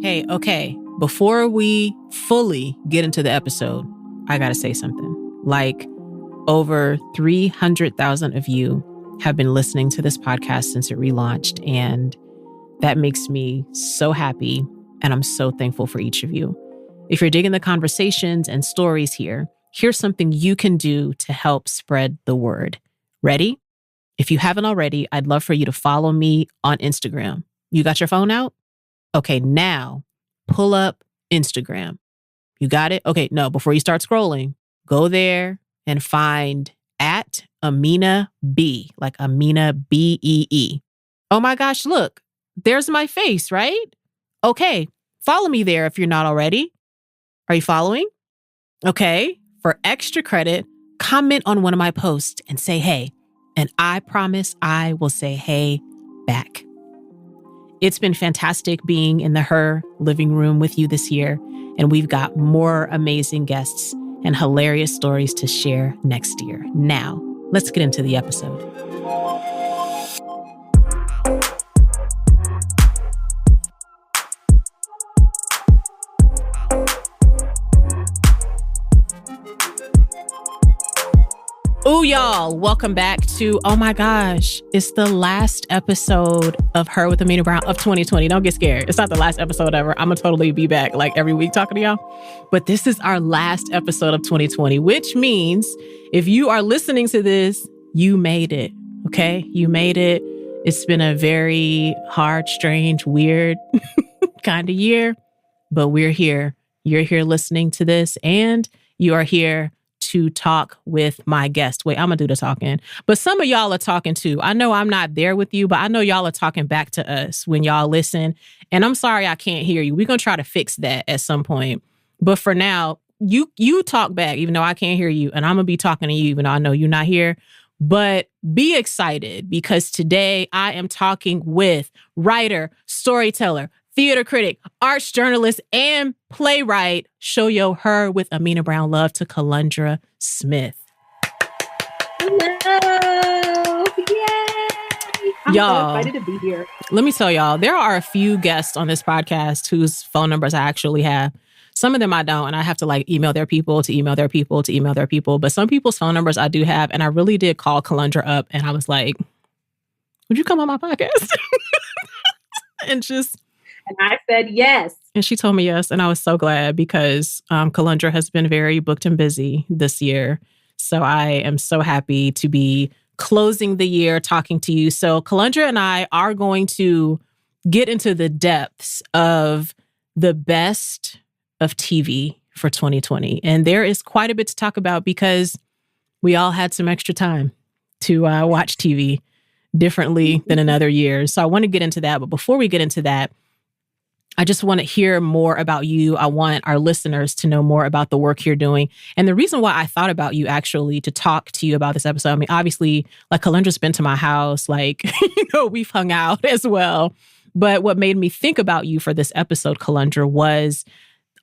Hey, okay, before we fully get into the episode, I gotta say something. Like, over 300,000 of you have been listening to this podcast since it relaunched, and that makes me so happy, and I'm so thankful for each of you. If you're digging the conversations and stories here, here's something you can do to help spread the word. Ready? If you haven't already, I'd love for you to follow me on Instagram. You got your phone out? Okay, now pull up Instagram. You got it? Okay, no, before you start scrolling, go there and find at Amena B, like Amena B-E-E. Oh my gosh, look, there's my face, right? Okay, follow me there if you're not already. Are you following? Okay, for extra credit, comment on one of my posts and say hey. And I promise I will say hey back. It's been fantastic being in the Her living room with you this year, and we've got more amazing guests and hilarious stories to share next year. Now, let's get into the episode. Ooh, y'all, welcome back to, oh my gosh, it's the last episode of Her with Amena Brown of 2020. Don't get scared. It's not the last episode ever. I'm going to totally be back like every week talking to y'all. But this is our last episode of 2020, which means if you are listening to this, you made it, okay? You made it. It's been a very hard, strange, weird kind of year, but we're here. You're here listening to this, and you are here to talk with my guest. Wait, I'm gonna do the talking. But some of y'all are talking too. I know I'm not there with you, but I know y'all are talking back to us when y'all listen. And I'm sorry I can't hear you. We're gonna try to fix that at some point. But for now, you talk back, even though I can't hear you. And I'm gonna be talking to you, even though I know you're not here. But be excited, because today I am talking with writer, storyteller, theater critic, arts journalist, and playwright. Show your Her with Amena Brown love to Kelundra Smith. Hello. Yay. I'm y'all, so excited to be here. Let me tell y'all, there are a few guests on this podcast whose phone numbers I actually have. Some of them I don't, and I have to like email their people to email their people to email their people. But some people's phone numbers I do have, and I really did call Kelundra up, and I was like, would you come on my podcast? And I said yes. And she told me yes. And I was so glad, because Kelundra has been very booked and busy this year. So I am so happy to be closing the year talking to you. So Kelundra and I are going to get into the depths of the best of TV for 2020. And there is quite a bit to talk about, because we all had some extra time to watch TV differently than in other years. So I want to get into that. But before we get into that, I just want to hear more about you. I want our listeners to know more about the work you're doing. And the reason why I thought about you actually to talk to you about this episode, I mean, obviously, like Kelundra's been to my house, like, we've hung out as well. But what made me think about you for this episode, Kelundra, was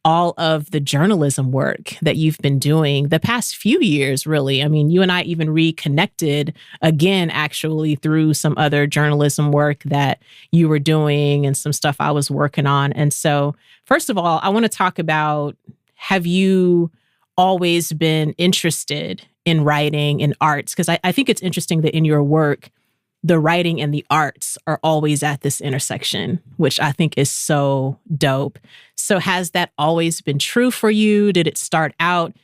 all of the journalism work that you've been doing the past few years, really. I mean, you and I even reconnected again, actually, through some other journalism work that you were doing and some stuff I was working on. And so, first of all, I want to talk about, have you always been interested in writing and arts? Because I think it's interesting that in your work, the writing and the arts are always at this intersection, which I think is so dope. So has that always been true for you? Did it start out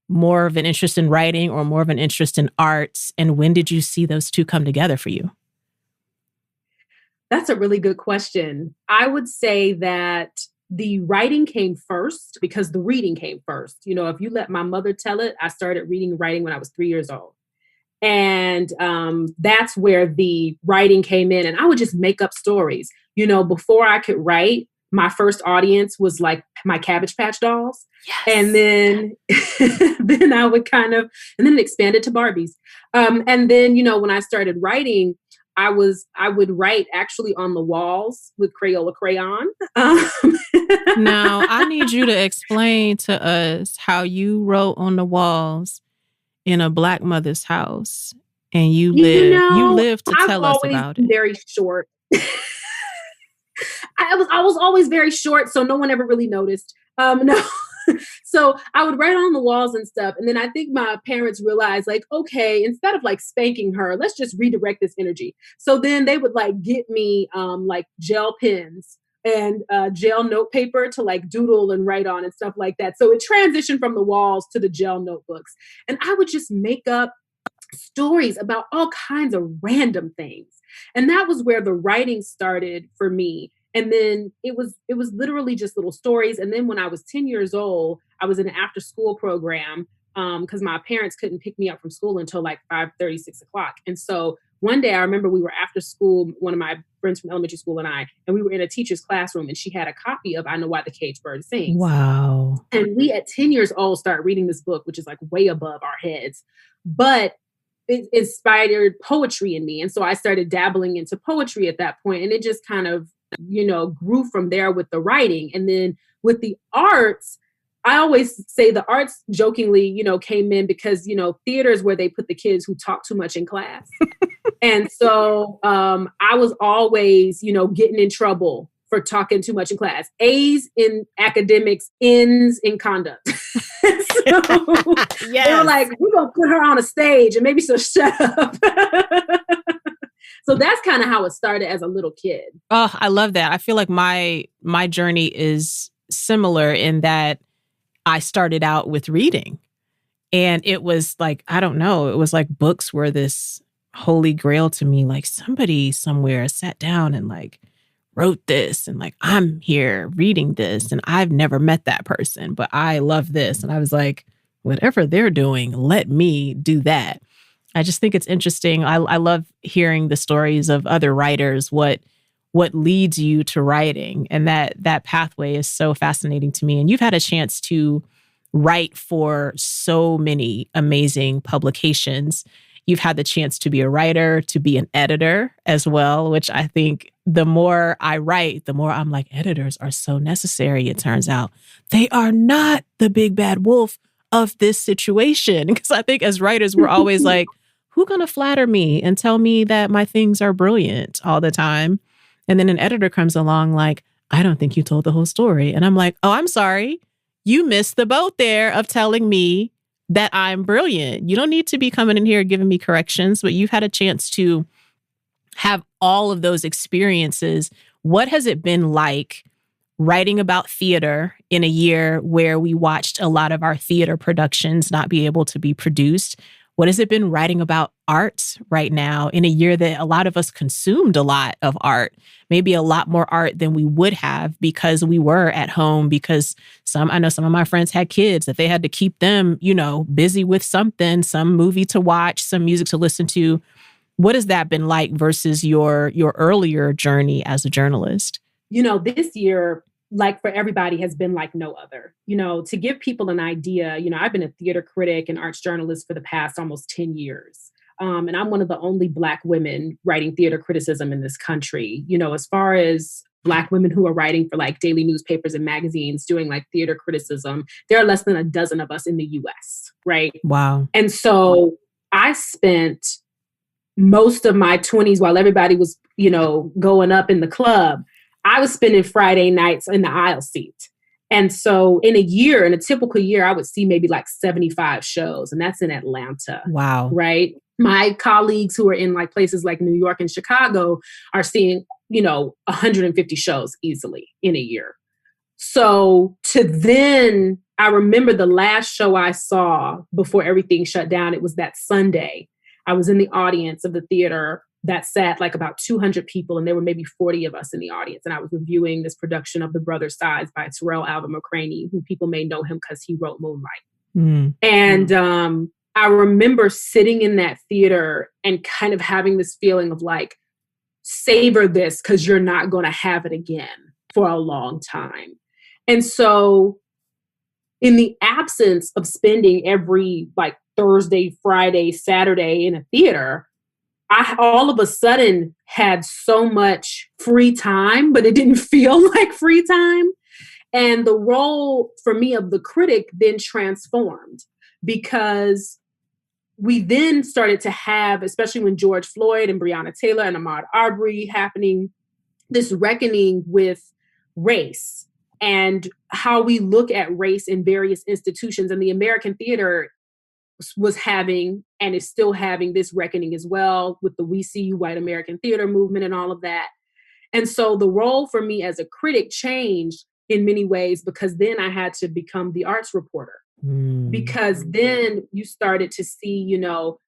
more of an interest in writing or more of an interest in arts? And when did you see those two come together for you? That's a really good question. I would say that the writing came first because the reading came first. You know, if you let my mother tell it, I started reading and writing when I was 3 years old. And that's where the writing came in. And I would just make up stories. You know, before I could write, my first audience was like my Cabbage Patch dolls. Yes. And then, then I would and then it expanded to Barbies. And then, you know, when I started writing, I would write actually on the walls with Crayola crayon. Now, I need you to explain to us how you wrote on the walls in a Black mother's house, and you live to tell us about it. Very short. I was always very short, so no one ever really noticed. No. So I would write on the walls and stuff. And then I think my parents realized, like, okay, instead of like spanking her, let's just redirect this energy. So then they would like get me like gel pens and gel note paper to like doodle and write on and stuff like that. So it transitioned from the walls to the gel notebooks. And I would just make up stories about all kinds of random things. And that was where the writing started for me. And then it was literally just little stories. And then when I was 10 years old, I was in an after school program because my parents couldn't pick me up from school until like 5:30, 6 o'clock. And so one day I remember we were after school, one of my friends from elementary school and we were in a teacher's classroom and she had a copy of I Know Why the Caged Bird Sings. Wow. And we at 10 years old started reading this book, which is like way above our heads. But it inspired poetry in me. And so I started dabbling into poetry at that point. And it just kind of, grew from there with the writing. And then with the arts, I always say the arts jokingly, came in because, theater is where they put the kids who talk too much in class. And so I was always, getting in trouble for talking too much in class. A's in academics, N's in conduct. So yes. They were like, we're going to put her on a stage and maybe she'll shut up. So that's kind of how it started as a little kid. Oh, I love that. I feel like my journey is similar in that I started out with reading. And it was like, I don't know, it was like books were this holy grail to me. Like somebody somewhere sat down and like wrote this and like, I'm here reading this and I've never met that person, but I love this. And I was like, whatever they're doing, let me do that. I just think it's interesting. I love hearing the stories of other writers, what leads you to writing. And that pathway is so fascinating to me. And you've had a chance to write for so many amazing publications. You've had the chance to be a writer, to be an editor as well, which I think the more I write, the more I'm like, editors are so necessary. It turns out they are not the big bad wolf of this situation. Because I think as writers, we're always like, who's going to flatter me and tell me that my things are brilliant all the time? And then an editor comes along like, I don't think you told the whole story. And I'm like, oh, I'm sorry. You missed the boat there of telling me that I'm brilliant. You don't need to be coming in here giving me corrections, but you've had a chance to have all of those experiences. What has it been like writing about theater in a year where we watched a lot of our theater productions not be able to be produced? What has it been writing about art right now in a year that a lot of us consumed a lot of art, maybe a lot more art than we would have because we were at home, because I know some of my friends had kids that they had to keep them, busy with something, some movie to watch, some music to listen to. What has that been like versus your earlier journey as a journalist? This year, like for everybody, has been like no other. To give people an idea, I've been a theater critic and arts journalist for the past almost 10 years. And I'm one of the only Black women writing theater criticism in this country. As far as Black women who are writing for like daily newspapers and magazines doing like theater criticism, there are less than a dozen of us in the US, right? Wow. And so I spent most of my 20s while everybody was, going up in the club, I was spending Friday nights in the aisle seat. And so in a typical year, I would see maybe like 75 shows, and that's in Atlanta. Wow. Right. My colleagues who are in like places like New York and Chicago are seeing, 150 shows easily in a year. So I remember the last show I saw before everything shut down, it was that Sunday. I was in the audience of the theater that sat like about 200 people, and there were maybe 40 of us in the audience. And I was reviewing this production of The Brothers' Sides by Terrell Alva McCraney, who people may know him because he wrote Moonlight. Mm. And I remember sitting in that theater and kind of having this feeling of like, savor this because you're not going to have it again for a long time. And so in the absence of spending every like Thursday, Friday, Saturday in a theater, I all of a sudden had so much free time, but it didn't feel like free time. And the role for me of the critic then transformed, because we then started to have, especially when George Floyd and Breonna Taylor and Ahmaud Arbery happening, this reckoning with race and how we look at race in various institutions. And the American theater was having and is still having this reckoning as well with the We See You White American Theater movement and all of that. And so the role for me as a critic changed in many ways because then I had to become the arts reporter. Because then you started to see, you know,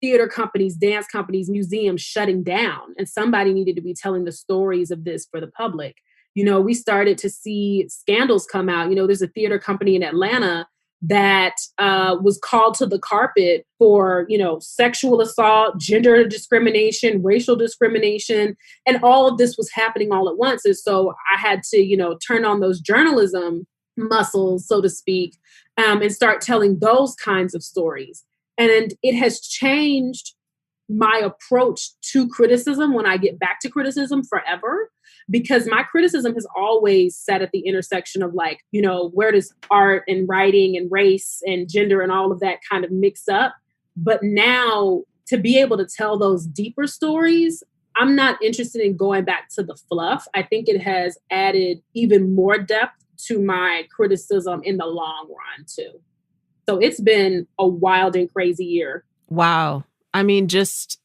theater companies, dance companies, museums shutting down, and somebody needed to be telling the stories of this for the public. You know, we started to see scandals come out. You know, there's a theater company in Atlanta that was called to the carpet for, you know, sexual assault, gender discrimination, racial discrimination, and all of this was happening all at once. And so I had to, you know, turn on those journalism muscles, so to speak, and start telling those kinds of stories. And it has changed my approach to criticism when I get back to criticism forever, because my criticism has always sat at the intersection of, like, you know, where does art and writing and race and gender and all of that kind of mix up? But now to be able to tell those deeper stories, I'm not interested in going back to the fluff. I think it has added even more depth to my criticism in the long run too. So it's been a wild and crazy year. Wow. I mean, just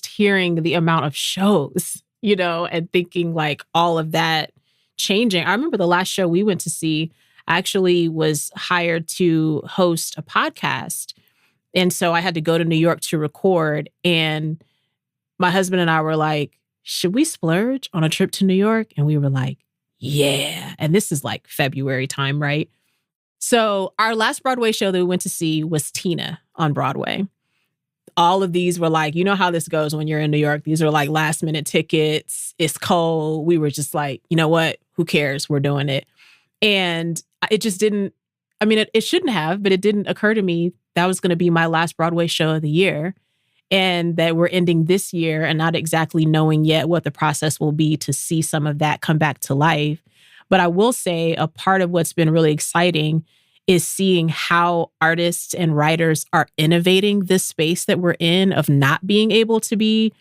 hearing the amount of shows, you know, and thinking like all of that changing. I remember the last show we went to see, I actually was hired to host a podcast. And so I had to go to New York to record. And my husband and I were like, should we splurge on a trip to New York? And we were like, yeah. And this is like February time, right? So our last Broadway show that we went to see was Tina on Broadway. All of these were like, you know how this goes when you're in New York. These are like last minute tickets. It's cold. We were just like, you know what? Who cares? We're doing it. And it just didn't, I mean, it shouldn't have, but it didn't occur to me that was going to be my last Broadway show of the year. And that we're ending this year and not exactly knowing yet what the process will be to see some of that come back to life. But I will say a part of what's been really exciting is seeing how artists and writers are innovating this space that we're in of not being able to be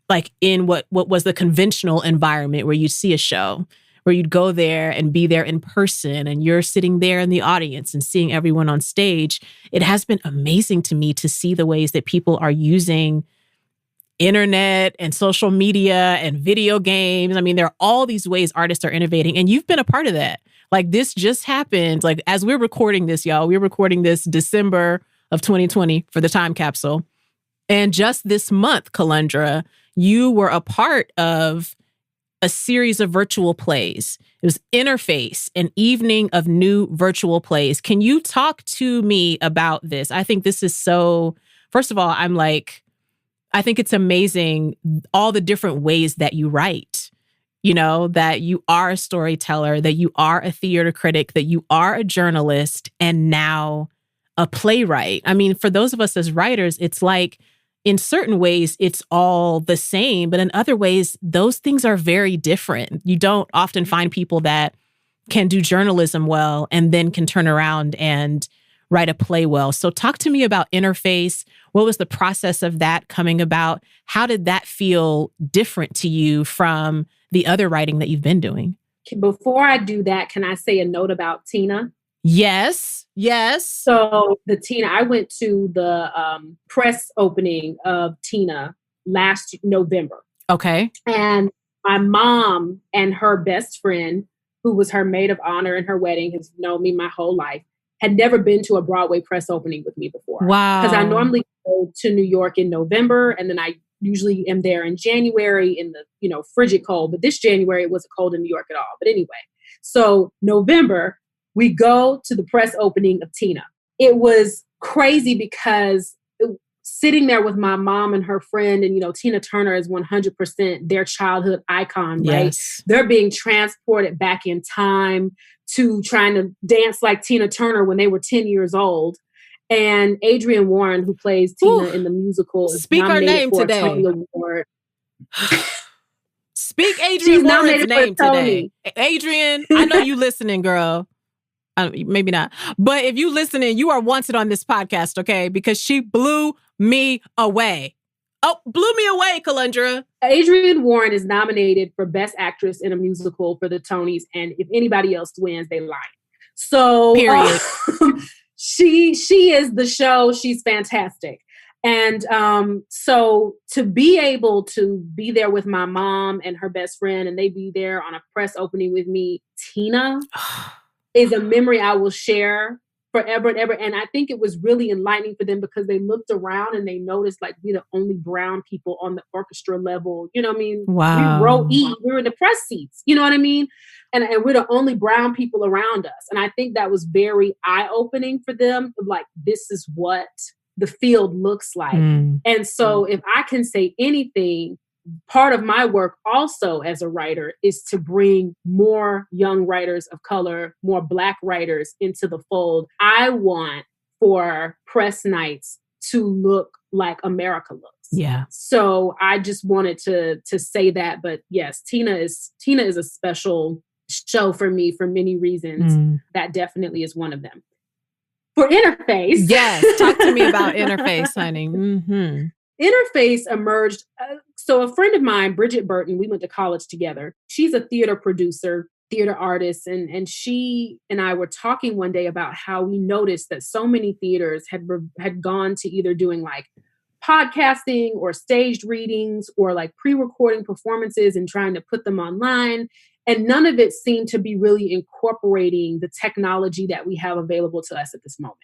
like in what was the conventional environment where you'd see a show, where you'd go there and be there in person and you're sitting there in the audience and seeing everyone on stage. It has been amazing to me to see the ways that people are using internet and social media and video games. I mean, there are all these ways artists are innovating, and you've been a part of that. Like, this just happened. Like, as we're recording this, y'all, we're recording this December of 2020 for the time capsule. And just this month, Kelundra, you were a part of a series of virtual plays. It was Interface, an evening of new virtual plays. Can you talk to me about this? I think this is so, first of all, I think it's amazing all the different ways that you write, you know, that you are a storyteller, that you are a theater critic, that you are a journalist, and now a playwright. I mean, for those of us as writers, it's like, in certain ways, it's all the same, but in other ways, those things are very different. You don't often find people that can do journalism well and then can turn around and write a play well. So talk to me about Interface. What was the process of that coming about? How did that feel different to you from the other writing that you've been doing? Before I do that, can I say a note about Tina? Yes. So I went to the press opening of Tina last November. Okay. And my mom and her best friend, who was her maid of honor in her wedding, has known me my whole life, had never been to a Broadway press opening with me before. Wow. Because I normally go to New York in November, and then I usually am there in January in the, you know, frigid cold. But this January, it wasn't cold in New York at all. But anyway, so November, we go to the press opening of Tina. It was crazy because sitting there with my mom and her friend, and, you know, Tina Turner is 100% their childhood icon, right? Yes. They're being transported back in time to trying to dance like Tina Turner when they were 10 years old. And Adrienne Warren, who plays Tina in the musical, is speak her name for today. a Tony Award. Speak Adrienne Warren's name today. Adrienne, I know you listening, girl. Maybe not. But if you listening, you are wanted on this podcast, okay? Because she blew me away. Oh, blew me away, Kelundra. Adrienne Warren is nominated for Best Actress in a Musical for the Tonys, and if anybody else wins, they lie. So period. She is the show. She's fantastic. And so to be able to be there with my mom and her best friend, and they be there on a press opening with me, Tina, is a memory I will share forever and ever. And I think it was really enlightening for them because they looked around and they noticed like we're the only brown people on the orchestra level. You know what I mean? Wow. We row E, we were in the press seats. You know what I mean? And we're the only brown people around us. And I think that was very eye-opening for them. Like, this is what the field looks like. And so if I can say anything, part of my work also as a writer is to bring more young writers of color, more Black writers into the fold. I want for press nights to look like America looks. Yeah. So I just wanted to say that. But yes, Tina is a special show for me for many reasons. That definitely is one of them. For Interface. Yes. Talk to me about Interface, honey. Mm-hmm. Interface emerged. So a friend of mine, Bridget Burton, we went to college together. She's a theater producer, theater artist. And she and I were talking one day about how we noticed that so many theaters had gone to either doing like podcasting or staged readings or like pre-recording performances and trying to put them online. And none of it seemed to be really incorporating the technology that we have available to us at this moment.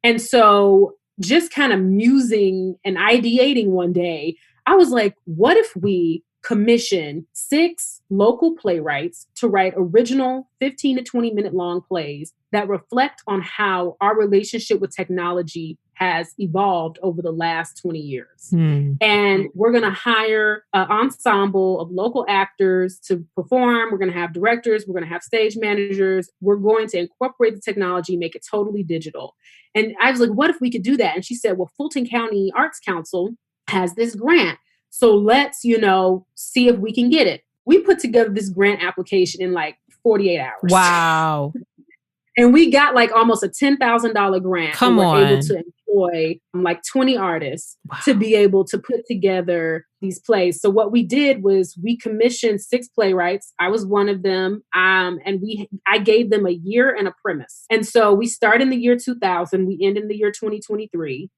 And so just kind of musing and ideating one day, I was like, what if we commission 6 local playwrights to write original 15 to 20 minute long plays that reflect on how our relationship with technology has evolved over the last 20 years. And we're going to hire an ensemble of local actors to perform. We're going to have directors. We're going to have stage managers. We're going to incorporate the technology, make it totally digital. And I was like, what if we could do that? And she said, well, Fulton County Arts Council has this grant. So let's, see if we can get it. We put together this grant application in like 48 hours. Wow. And we got like almost a $10,000 grant. Come on. We're able to employ like 20 artists to be able to put together these plays. So what we did was we commissioned 6 playwrights. I was one of them. And I gave them a year and a premise. And so we start in the year 2000. We end in the year 2023.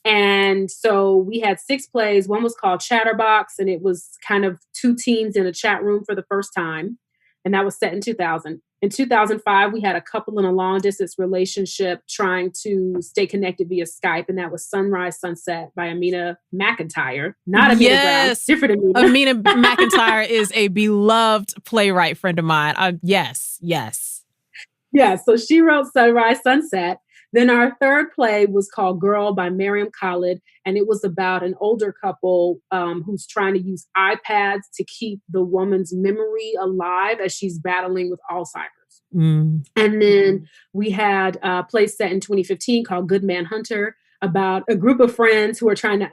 And so we had 6 plays. One was called Chatterbox, and it was kind of 2 teens in a chat room for the first time. And that was set in 2000. In 2005, we had a couple in a long distance relationship trying to stay connected via Skype. And that was Sunrise Sunset by Amena McIntyre. Not Amena Brown, different Amena. Amena McIntyre is a beloved playwright friend of mine. Yes. Yeah, so she wrote Sunrise Sunset. Then our third play was called Girl by Miriam Khalid, and it was about an older couple who's trying to use iPads to keep the woman's memory alive as she's battling with Alzheimer's. And then we had a play set in 2015 called Good Man Hunter about a group of friends who are trying to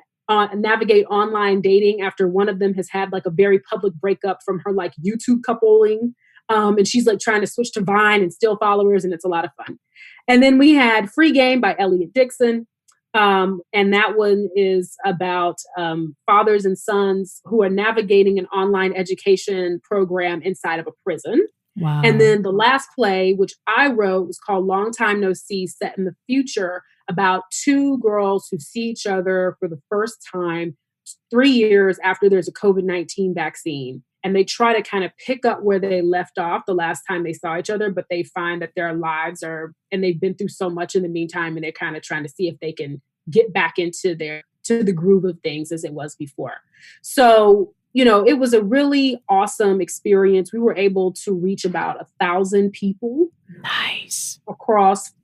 navigate online dating after one of them has had like a very public breakup from her like YouTube coupling. And she's like trying to switch to Vine and steal followers, and it's a lot of fun. And then we had Free Game by Elliot Dixon. And that one is about fathers and sons who are navigating an online education program inside of a prison. Wow. And then the last play, which I wrote, was called Long Time No See, set in the future, about 2 girls who see each other for the first time 3 years after there's a COVID-19 vaccine. And they try to kind of pick up where they left off the last time they saw each other, but they find that their lives and they've been through so much in the meantime, and they're kind of trying to see if they can get back into the groove of things as it was before. So, it was a really awesome experience. We were able to reach about 1,000 people. Nice. Across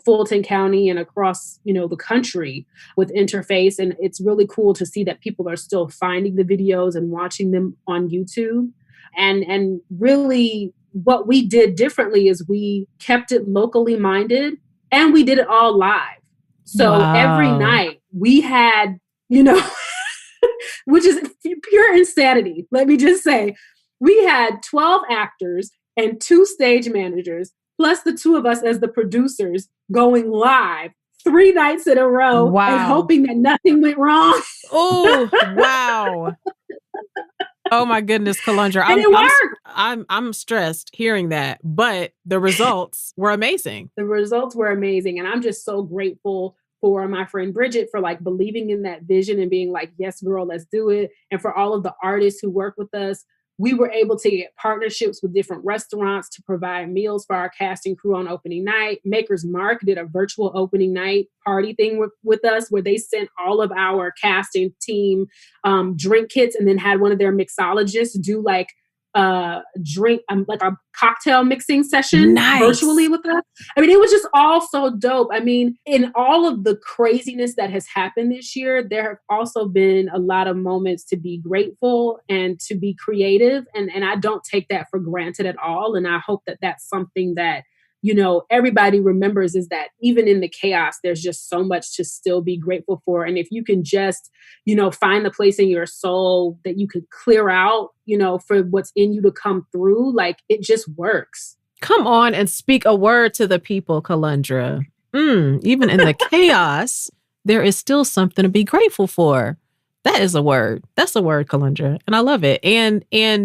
Fulton County and across, the country with Interface. And it's really cool to see that people are still finding the videos and watching them on YouTube. And really what we did differently is we kept it locally minded, and we did it all live. So every night we had, which is pure insanity. Let me just say, we had 12 actors and 2 stage managers, plus the 2 of us as the producers, going live 3 nights in a row and hoping that nothing went wrong. Oh, wow. Oh my goodness, Kelundra. And it worked. I'm stressed hearing that, but the results were amazing. The results were amazing. And I'm just so grateful for my friend Bridget for like believing in that vision and being like, yes, girl, let's do it. And for all of the artists who work with us, we were able to get partnerships with different restaurants to provide meals for our cast and crew on opening night. Maker's Mark did a virtual opening night party thing with us where they sent all of our cast and team drink kits and then had one of their mixologists do like drink like a cocktail mixing session virtually with us. I mean, it was just all so dope. I mean, in all of the craziness that has happened this year, there have also been a lot of moments to be grateful and to be creative. And I don't take that for granted at all. And I hope that that's something that, you know, everybody remembers, is that even in the chaos, there's just so much to still be grateful for. And if you can just, you know, find the place in your soul that you could clear out, you know, for what's in you to come through, like it just works. Come on and speak a word to the people, Kelundra. Even in the chaos, there is still something to be grateful for. That is a word. That's a word, Kelundra. And I love it. And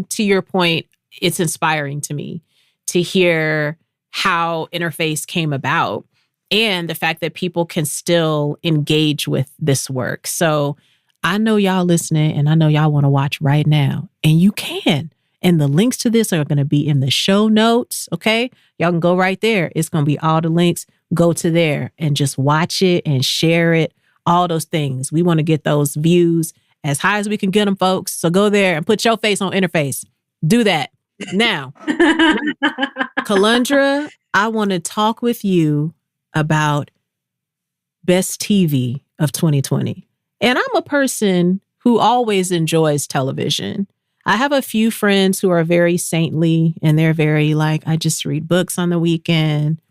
to your point, it's inspiring to me to hear how Interface came about and the fact that people can still engage with this work. So I know y'all listening and I know y'all want to watch right now, and you can. And the links to this are going to be in the show notes. Okay. Y'all can go right there. It's going to be all the links. Go to there and just watch it and share it. All those things. We want to get those views as high as we can get them, folks. So go there and put your face on Interface. Do that. Now, Kelundra, I want to talk with you about best TV of 2020. And I'm a person who always enjoys television. I have a few friends who are very saintly and they're very like, I just read books on the weekend.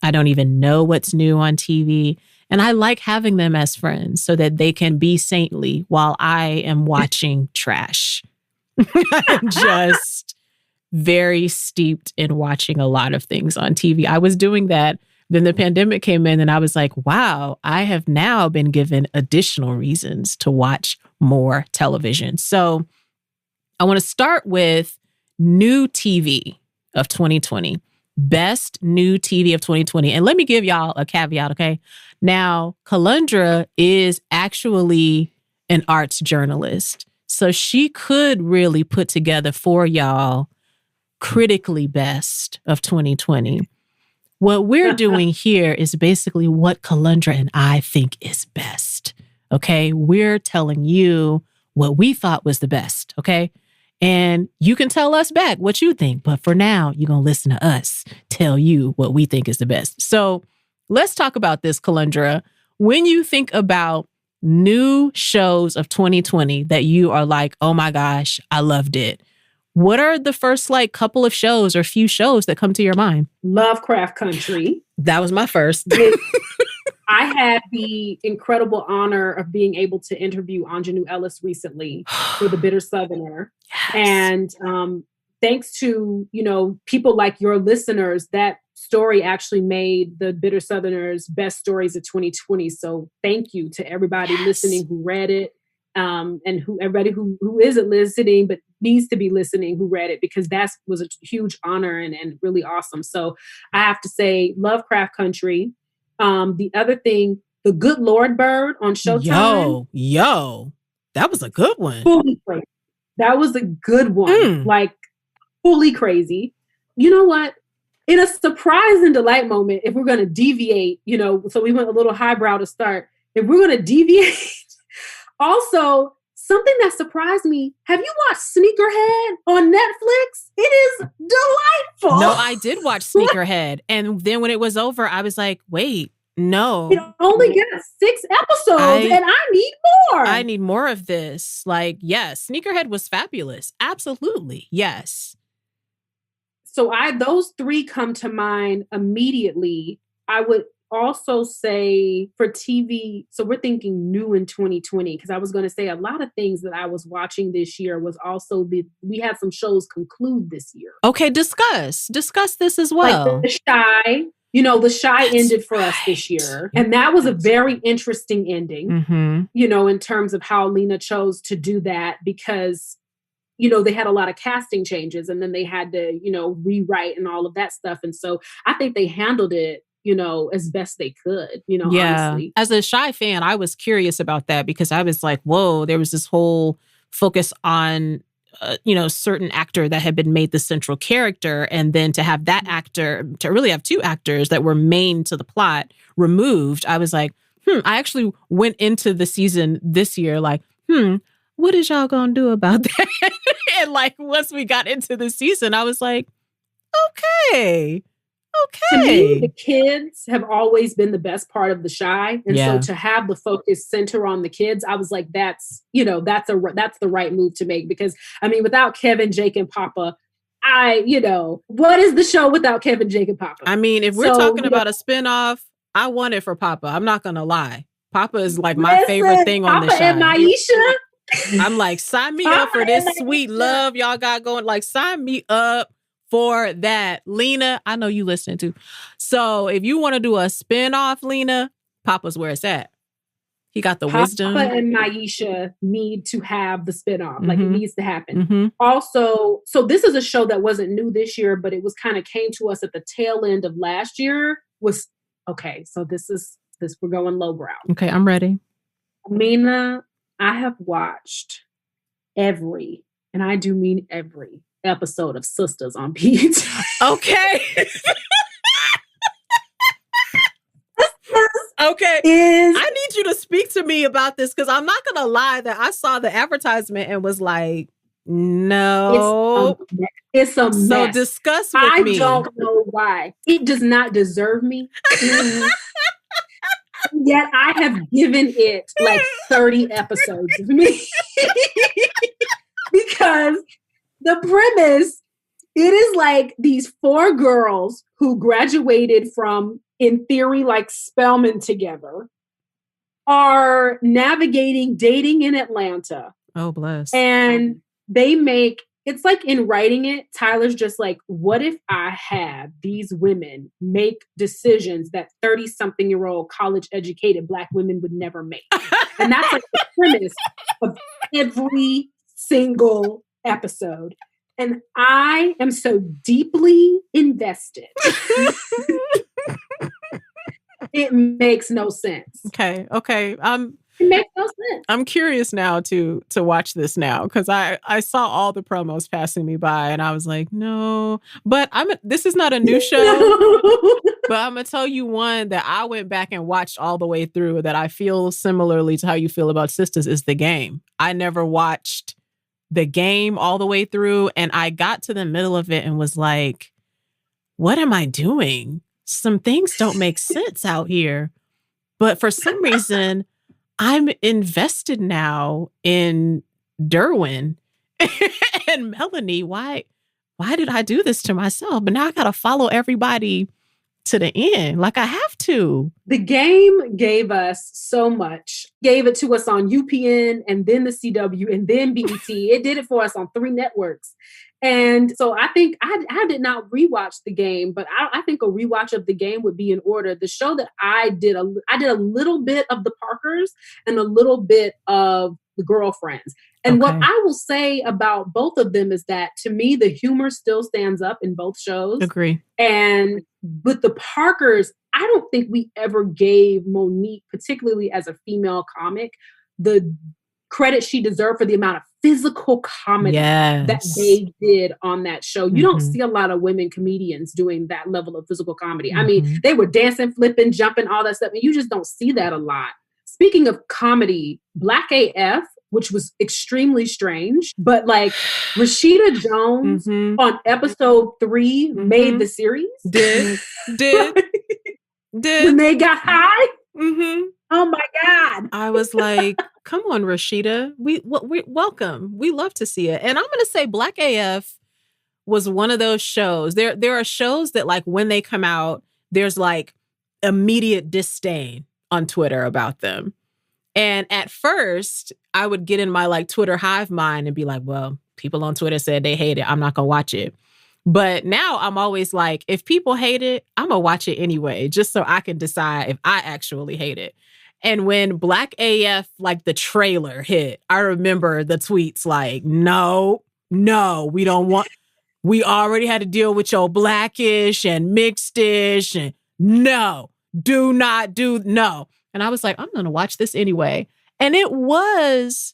I don't even know what's new on TV. And I like having them as friends so that they can be saintly while I am watching trash. I'm just very steeped in watching a lot of things on TV. I was doing that. Then the pandemic came in and I was like, wow, I have now been given additional reasons to watch more television. So I want to start with new TV of 2020. Best new TV of 2020. And let me give y'all a caveat, okay? Now, Kelundra is actually an arts journalist. So she could really put together for y'all critically best of 2020. What we're doing here is basically what Kelundra and I think is best. Okay. We're telling you what we thought was the best. Okay. And you can tell us back what you think. But for now, you're going to listen to us tell you what we think is the best. So let's talk about this, Kelundra. When you think about new shows of 2020 that you are like, oh my gosh, I loved it. What are the first like couple of shows or few shows that come to your mind? Lovecraft Country. That was my first. I had the incredible honor of being able to interview Anjanou Ellis recently for The Bitter Southerner. Yes. And thanks to, you know, people like your listeners, that story actually made The Bitter Southerners best stories of 2020. So thank you to everybody listening who read it. And everybody who isn't listening but needs to be listening who read it, because that was a huge honor and really awesome. So I have to say Lovecraft Country. The other thing, The Good Lord Bird on Showtime. Yo, that was a good one. Fully crazy. That was a good one. Like fully crazy. You know what? In a surprise and delight moment, if we're going to deviate, you know, so we went a little highbrow to start. If we're going to deviate, also, something that surprised me, have you watched Sneakerhead on Netflix? It is delightful. No, I did watch Sneakerhead. And then when it was over, I was like, wait, no. It only got 6 episodes and I need more. I need more of this. Like, yes, Sneakerhead was fabulous. Absolutely. Yes. So those 3 come to mind immediately. I would also say for TV, so we're thinking new in 2020, because I was going to say a lot of things that I was watching this year was also we had some shows conclude this year. Okay, discuss this as well. Like The Shy, The Shy ended for us this year. And that was a very interesting ending, in terms of how Lena chose to do that, because, they had a lot of casting changes and then they had to, rewrite and all of that stuff. And so I think they handled it, as best they could, honestly. As a Shy fan, I was curious about that because I was like, whoa, there was this whole focus on certain actor that had been made the central character. And then to have that actor, to really have two actors that were main to the plot removed, I was like, I actually went into the season this year like, what is y'all gonna do about that? And like, once we got into the season, I was like, okay. To me, the kids have always been the best part of The Shy. And so to have the focus center on the kids, I was like, that's the right move to make. Because I mean, without Kevin, Jake, and Papa, what is the show without Kevin, Jake, and Papa? I mean, if we're talking about a spinoff, I want it for Papa. I'm not gonna lie. Papa is like my favorite thing on The Shy. And Maisha. I'm like, sign me up for this sweet love y'all got going. Like, sign me up for that. Lena, I know you listening too. So if you want to do a spinoff, Lena, Papa's where it's at. He got the wisdom. Papa and Maisha need to have the spinoff. Like, it needs to happen. Also, so this is a show that wasn't new this year, but it was kind of came to us at the tail end of last year. So we're going lowbrow. Okay, I'm ready. Amena, I have watched every, and I do mean every, episode of Sisters on BET. Okay. Okay. I need you to speak to me about this because I'm not going to lie that I saw the advertisement and was like, no. It's a mess. So discuss with me. I don't know why. It does not deserve me. Yet I have given it like 30 episodes of me. Because the premise, it is like these 4 girls who graduated from, in theory, like Spelman together, are navigating dating in Atlanta. Oh, bless. And it's like in writing it, Tyler's just like, what if I had these women make decisions that 30-something-year-old college-educated Black women would never make? And that's like the premise of every single episode. And I am so deeply invested. It makes no sense. Okay. It makes no sense. I'm curious now to watch this now because I saw all the promos passing me by and I was like, no. But this is not a new show. But I'm gonna tell you one that I went back and watched all the way through that I feel similarly to how you feel about Sisters is The Game. I never watched The Game all the way through, and I got to the middle of it and was like, what am I doing? Some things don't make sense out here. But for some reason, I'm invested now in Derwin and Melanie. Why did I do this to myself? But now I gotta follow everybody to the end. Like I have to. The Game gave us so much. Gave it to us on UPN and then the CW and then BET. It did it for us on 3 networks. And so I think I did not rewatch The Game, but I think a rewatch of The Game would be in order. The show that I did a little bit of The Parkers and a little bit of The Girlfriends. And what I will say about both of them is that to me, the humor still stands up in both shows. Agree. And with The Parkers, I don't think we ever gave Monique, particularly as a female comic, the credit she deserved for the amount of physical comedy that they did on that show. You don't see a lot of women comedians doing that level of physical comedy. I mean, they were dancing, flipping, jumping, all that stuff. And you just don't see that a lot. Speaking of comedy, Black AF, which was extremely strange, but like Rashida Jones on episode 3 made the series. Did. When they got high. Oh my God. I was like, come on, Rashida. We welcome. We love to see it. And I'm going to say Black AF was one of those shows. There are shows that like when they come out, there's like immediate disdain on Twitter about them. And at first I would get in my like Twitter hive mind and be like, well, people on Twitter said they hate it. I'm not going to watch it. But now I'm always like, if people hate it, I'm going to watch it anyway, just so I can decide if I actually hate it. And when Black AF, like the trailer hit, I remember the tweets like, no, we don't want, we already had to deal with your Blackish and Mixedish and no, do not do, no. And I was like, I'm going to watch this anyway. And it was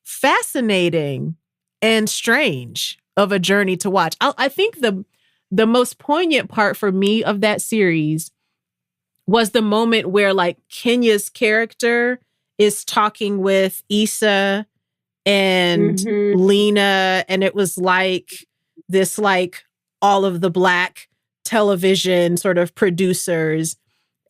fascinating and strange of a journey to watch. I think the most poignant part for me of that series was the moment where like Kenya's character is talking with Issa and Lena, and it was like this, like all of the Black television sort of producers,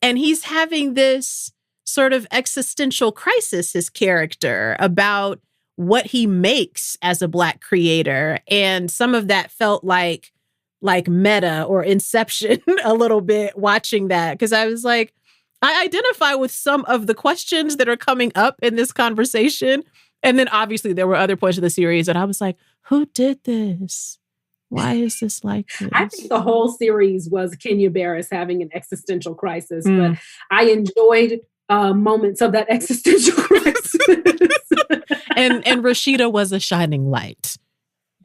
and he's having this sort of existential crisis, his character, about what he makes as a Black creator. And some of that felt like Meta or Inception a little bit watching that. Because I was like, I identify with some of the questions that are coming up in this conversation. And then obviously there were other points of the series that I was like, who did this? Why is this like this? I think the whole series was Kenya Barris having an existential crisis, but I enjoyed moments of that existential crisis. And Rashida was a shining light.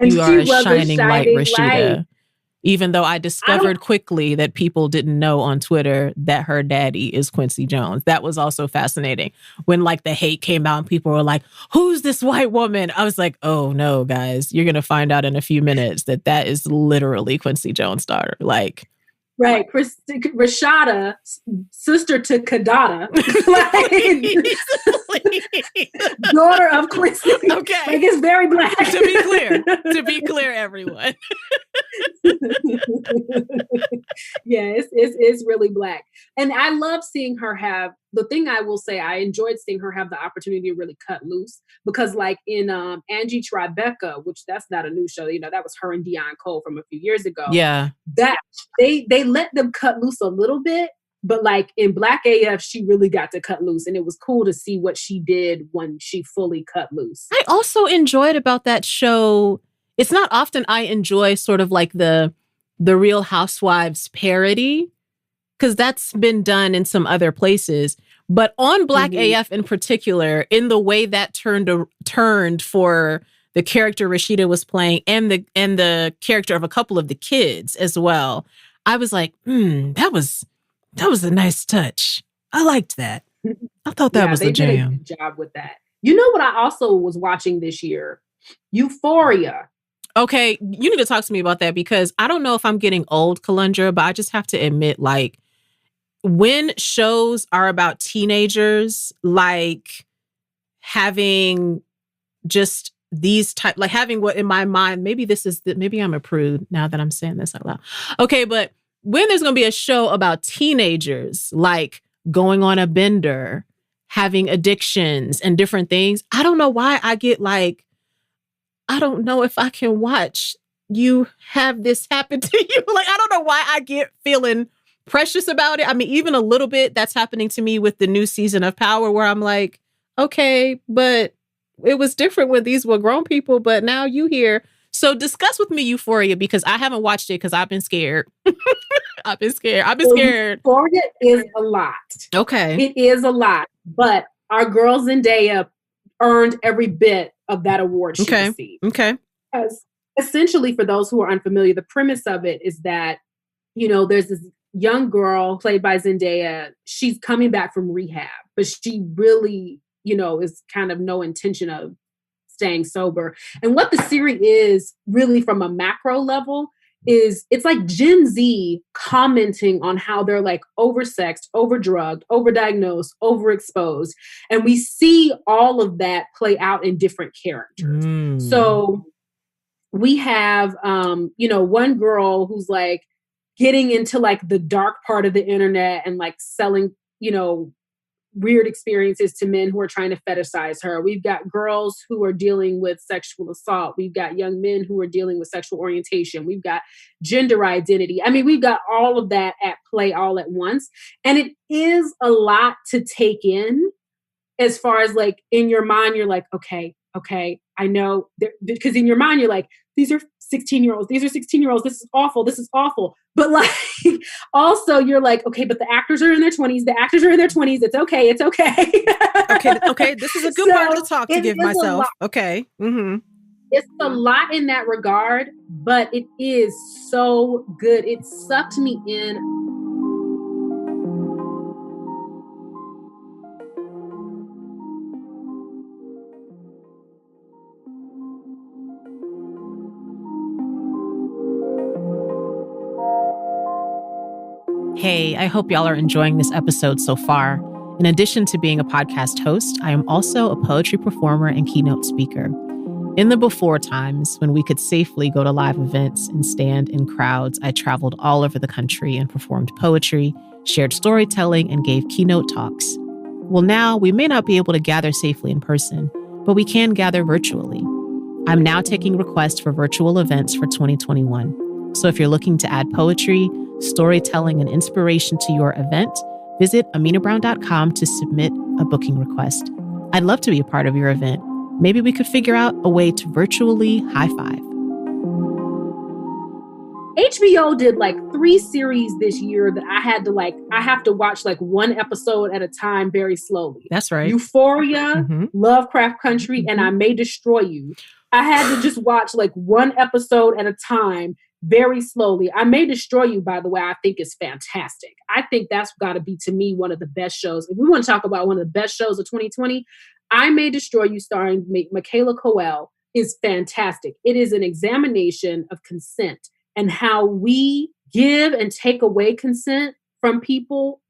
And you are a shining light, Rashida. Even though I discovered quickly that people didn't know on Twitter that her daddy is Quincy Jones. That was also fascinating. When like the hate came out and people were like, who's this white woman? I was like, oh no, guys, you're going to find out in a few minutes that is literally Quincy Jones' daughter. Like, right. Rashada, sister to Kadada, daughter of Quincy. Okay. Like, it's very Black. To be clear, everyone. Yeah, it's really Black. And I love seeing her have, the thing I will say, I enjoyed seeing her have the opportunity to really cut loose, because like in Angie Tribeca, which that's not a new show, you know, that was her and Deion Cole from a few years ago. Yeah. That they let them cut loose a little bit, but like in Black AF, she really got to cut loose. And it was cool to see what she did when she fully cut loose. I also enjoyed about that show, it's not often I enjoy sort of like the Real Housewives parody, because that's been done in some other places. But on Black AF in particular, in the way that turned for the character Rashida was playing and the character of a couple of the kids as well, I was like, that was a nice touch. I liked that. I thought that was a jam. They did a good job with that. You know what I also was watching this year? Euphoria. Okay, you need to talk to me about that, because I don't know if I'm getting old, Kelundra, but I just have to admit, like, when shows are about teenagers, like having just these type, like having what in my mind, maybe I'm a prude now that I'm saying this out loud. Okay, but when there's going to be a show about teenagers, like going on a bender, having addictions and different things, I don't know why I get like, I don't know if I can watch you have this happen to you. Like, I don't know why I get feeling precious about it. I mean, even a little bit, that's happening to me with the new season of Power, where I'm like, okay, but it was different when these were grown people, but now you here. So discuss with me Euphoria, because I haven't watched it because I've been scared. I've been scared. Euphoria is a lot. Okay. It is a lot, but our girl Zendaya earned every bit of that award she received. Okay. Because essentially, for those who are unfamiliar, the premise of it is that, you know, there's this young girl played by Zendaya. She's coming back from rehab, but she really, you know, is kind of no intention of staying sober. And what the series is really from a macro level is it's like Gen Z commenting on how they're like oversexed, overdrugged, overdiagnosed, overexposed. And we see all of that play out in different characters. So we have, you know, one girl who's like getting into like the dark part of the internet and like selling, you know, weird experiences to men who are trying to fetishize her. We've got girls who are dealing with sexual assault. We've got young men who are dealing with sexual orientation. We've got gender identity. I mean, we've got all of that at play all at once. And it is a lot to take in, as far as like in your mind, you're like, okay, I know. Because in your mind, you're like, these are 16-year-olds. These are 16-year-olds. This is awful. This is awful. But like, also you're like, okay, but the actors are in their 20s. The actors are in their 20s. It's okay. It's okay. Okay. This is a good part of the talk to give myself. Okay. Mm-hmm. It's a lot in that regard, but it is so good. It sucked me in. Hey, I hope y'all are enjoying this episode so far. In addition to being a podcast host, I am also a poetry performer and keynote speaker. In the before times, when we could safely go to live events and stand in crowds, I traveled all over the country and performed poetry, shared storytelling, and gave keynote talks. Well, now we may not be able to gather safely in person, but we can gather virtually. I'm now taking requests for virtual events for 2021. So if you're looking to add poetry, storytelling, and inspiration to your event, visit amenabrown.com to submit a booking request. I'd love to be a part of your event. Maybe we could figure out a way to virtually high five. HBO did like 3 series this year that I have to watch like one episode at a time very slowly. That's right. Euphoria, Lovecraft Country, and I May Destroy You. I had to just watch like one episode at a time very slowly. I May Destroy You, by the way, I think is fantastic. I think that's got to be, to me, one of the best shows. If we want to talk about one of the best shows of 2020, I May Destroy You, starring Michaela Coel, is fantastic. It is an examination of consent and how we give and take away consent from people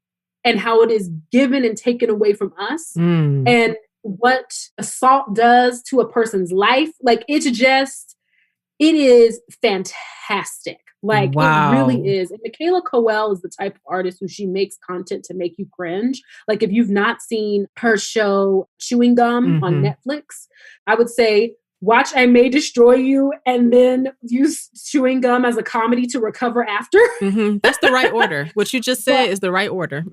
and how it is given and taken away from us and what assault does to a person's life. Like, it is fantastic. Like, wow. It really is. And Michaela Coel is the type of artist who she makes content to make you cringe. Like, if you've not seen her show Chewing Gum on Netflix, I would say watch I May Destroy You and then use Chewing Gum as a comedy to recover after. That's the right order. What you just said is the right order.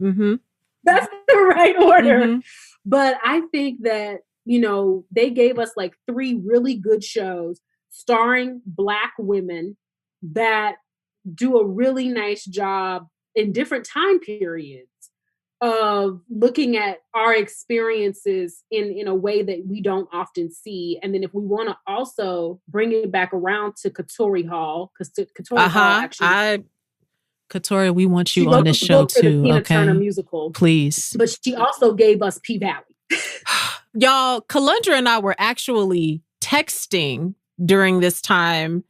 That's the right order. But I think that, they gave us like 3 really good shows starring Black women that do a really nice job in different time periods of looking at our experiences in a way that we don't often see. And then if we want to also bring it back around to Katori Hall, because Katori Hall actually... Katori, we want you on this show too, Tina okay? Turner musical. Please. But she also gave us P-Valley. Y'all, Kelundra and I were actually texting during this time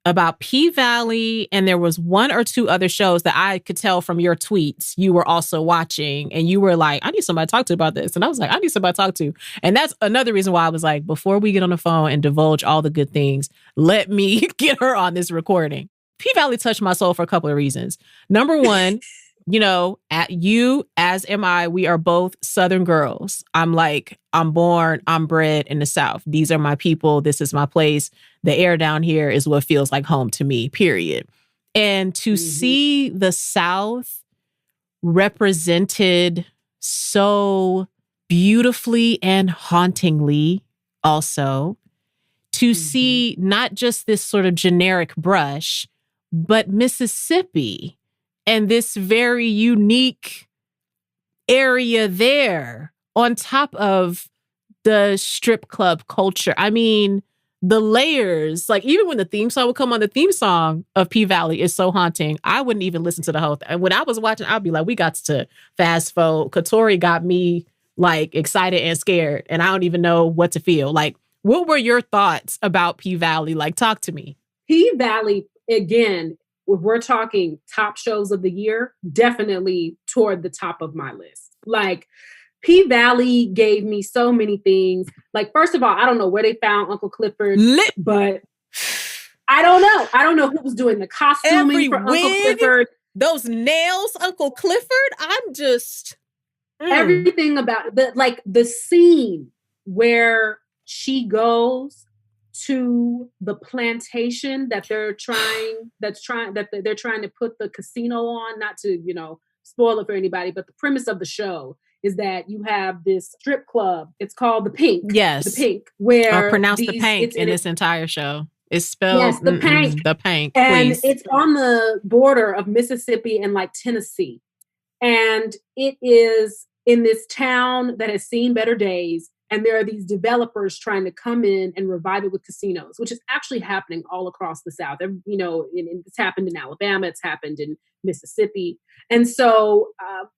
about P-Valley, and there was 1 or 2 other shows that I could tell from your tweets you were also watching, and you were like, I need somebody to talk to about this. And I was like, I need somebody to talk to. And that's another reason why I was like, before we get on the phone and divulge all the good things, let me get her on this recording. P-Valley touched my soul for a couple of reasons. Number one, at you, as am I, we are both Southern girls. I'm born, I'm bred in the South. These are my people. This is my place. The air down here is what feels like home to me, period. And to see the South represented so beautifully and hauntingly also, to see not just this sort of generic brush, but Mississippi and this very unique area there on top of the strip club culture. I mean, the layers, like even when the theme song would come on, the theme song of P-Valley is so haunting. I wouldn't even listen to the whole thing. And when I was watching, I'd be like, we got to fast forward. Katori got me like excited and scared, and I don't even know what to feel. Like, what were your thoughts about P-Valley? Like, talk to me. P-Valley, again, if we're talking top shows of the year, definitely toward the top of my list. Like, P-Valley gave me so many things. Like, first of all, I don't know where they found Uncle Clifford, but I don't know. I don't know who was doing the costuming for Uncle Clifford. Those nails, Uncle Clifford. I'm just... Everything about the scene where she goes to the plantation that they're trying to put the casino on, not to, spoil it for anybody, but the premise of the show is that you have this strip club. It's called the Pink. Yes. The Pink, where or pronounce the Pink in this entire show. It's spelled Yes, the Pank. the Pank, And please. it's on the border of Mississippi and like Tennessee. And it is in this town that has seen better days. And there are these developers trying to come in and revive it with casinos, which is actually happening all across the South. You know, it's happened in Alabama, it's happened in Mississippi. And so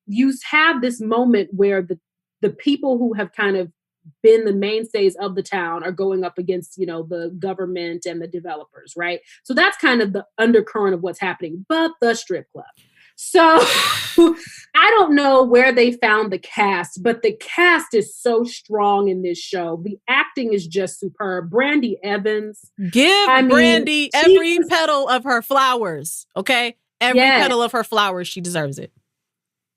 you have this moment where the people who have kind of been the mainstays of the town are going up against, you know, the government and the developers, right? So that's kind of the undercurrent of what's happening, but the strip club. So I don't know where they found the cast, but the cast is so strong in this show. The acting is just superb. Brandy Evans. Give Brandy every petal of her flowers, okay? Every petal of her flowers. She deserves it.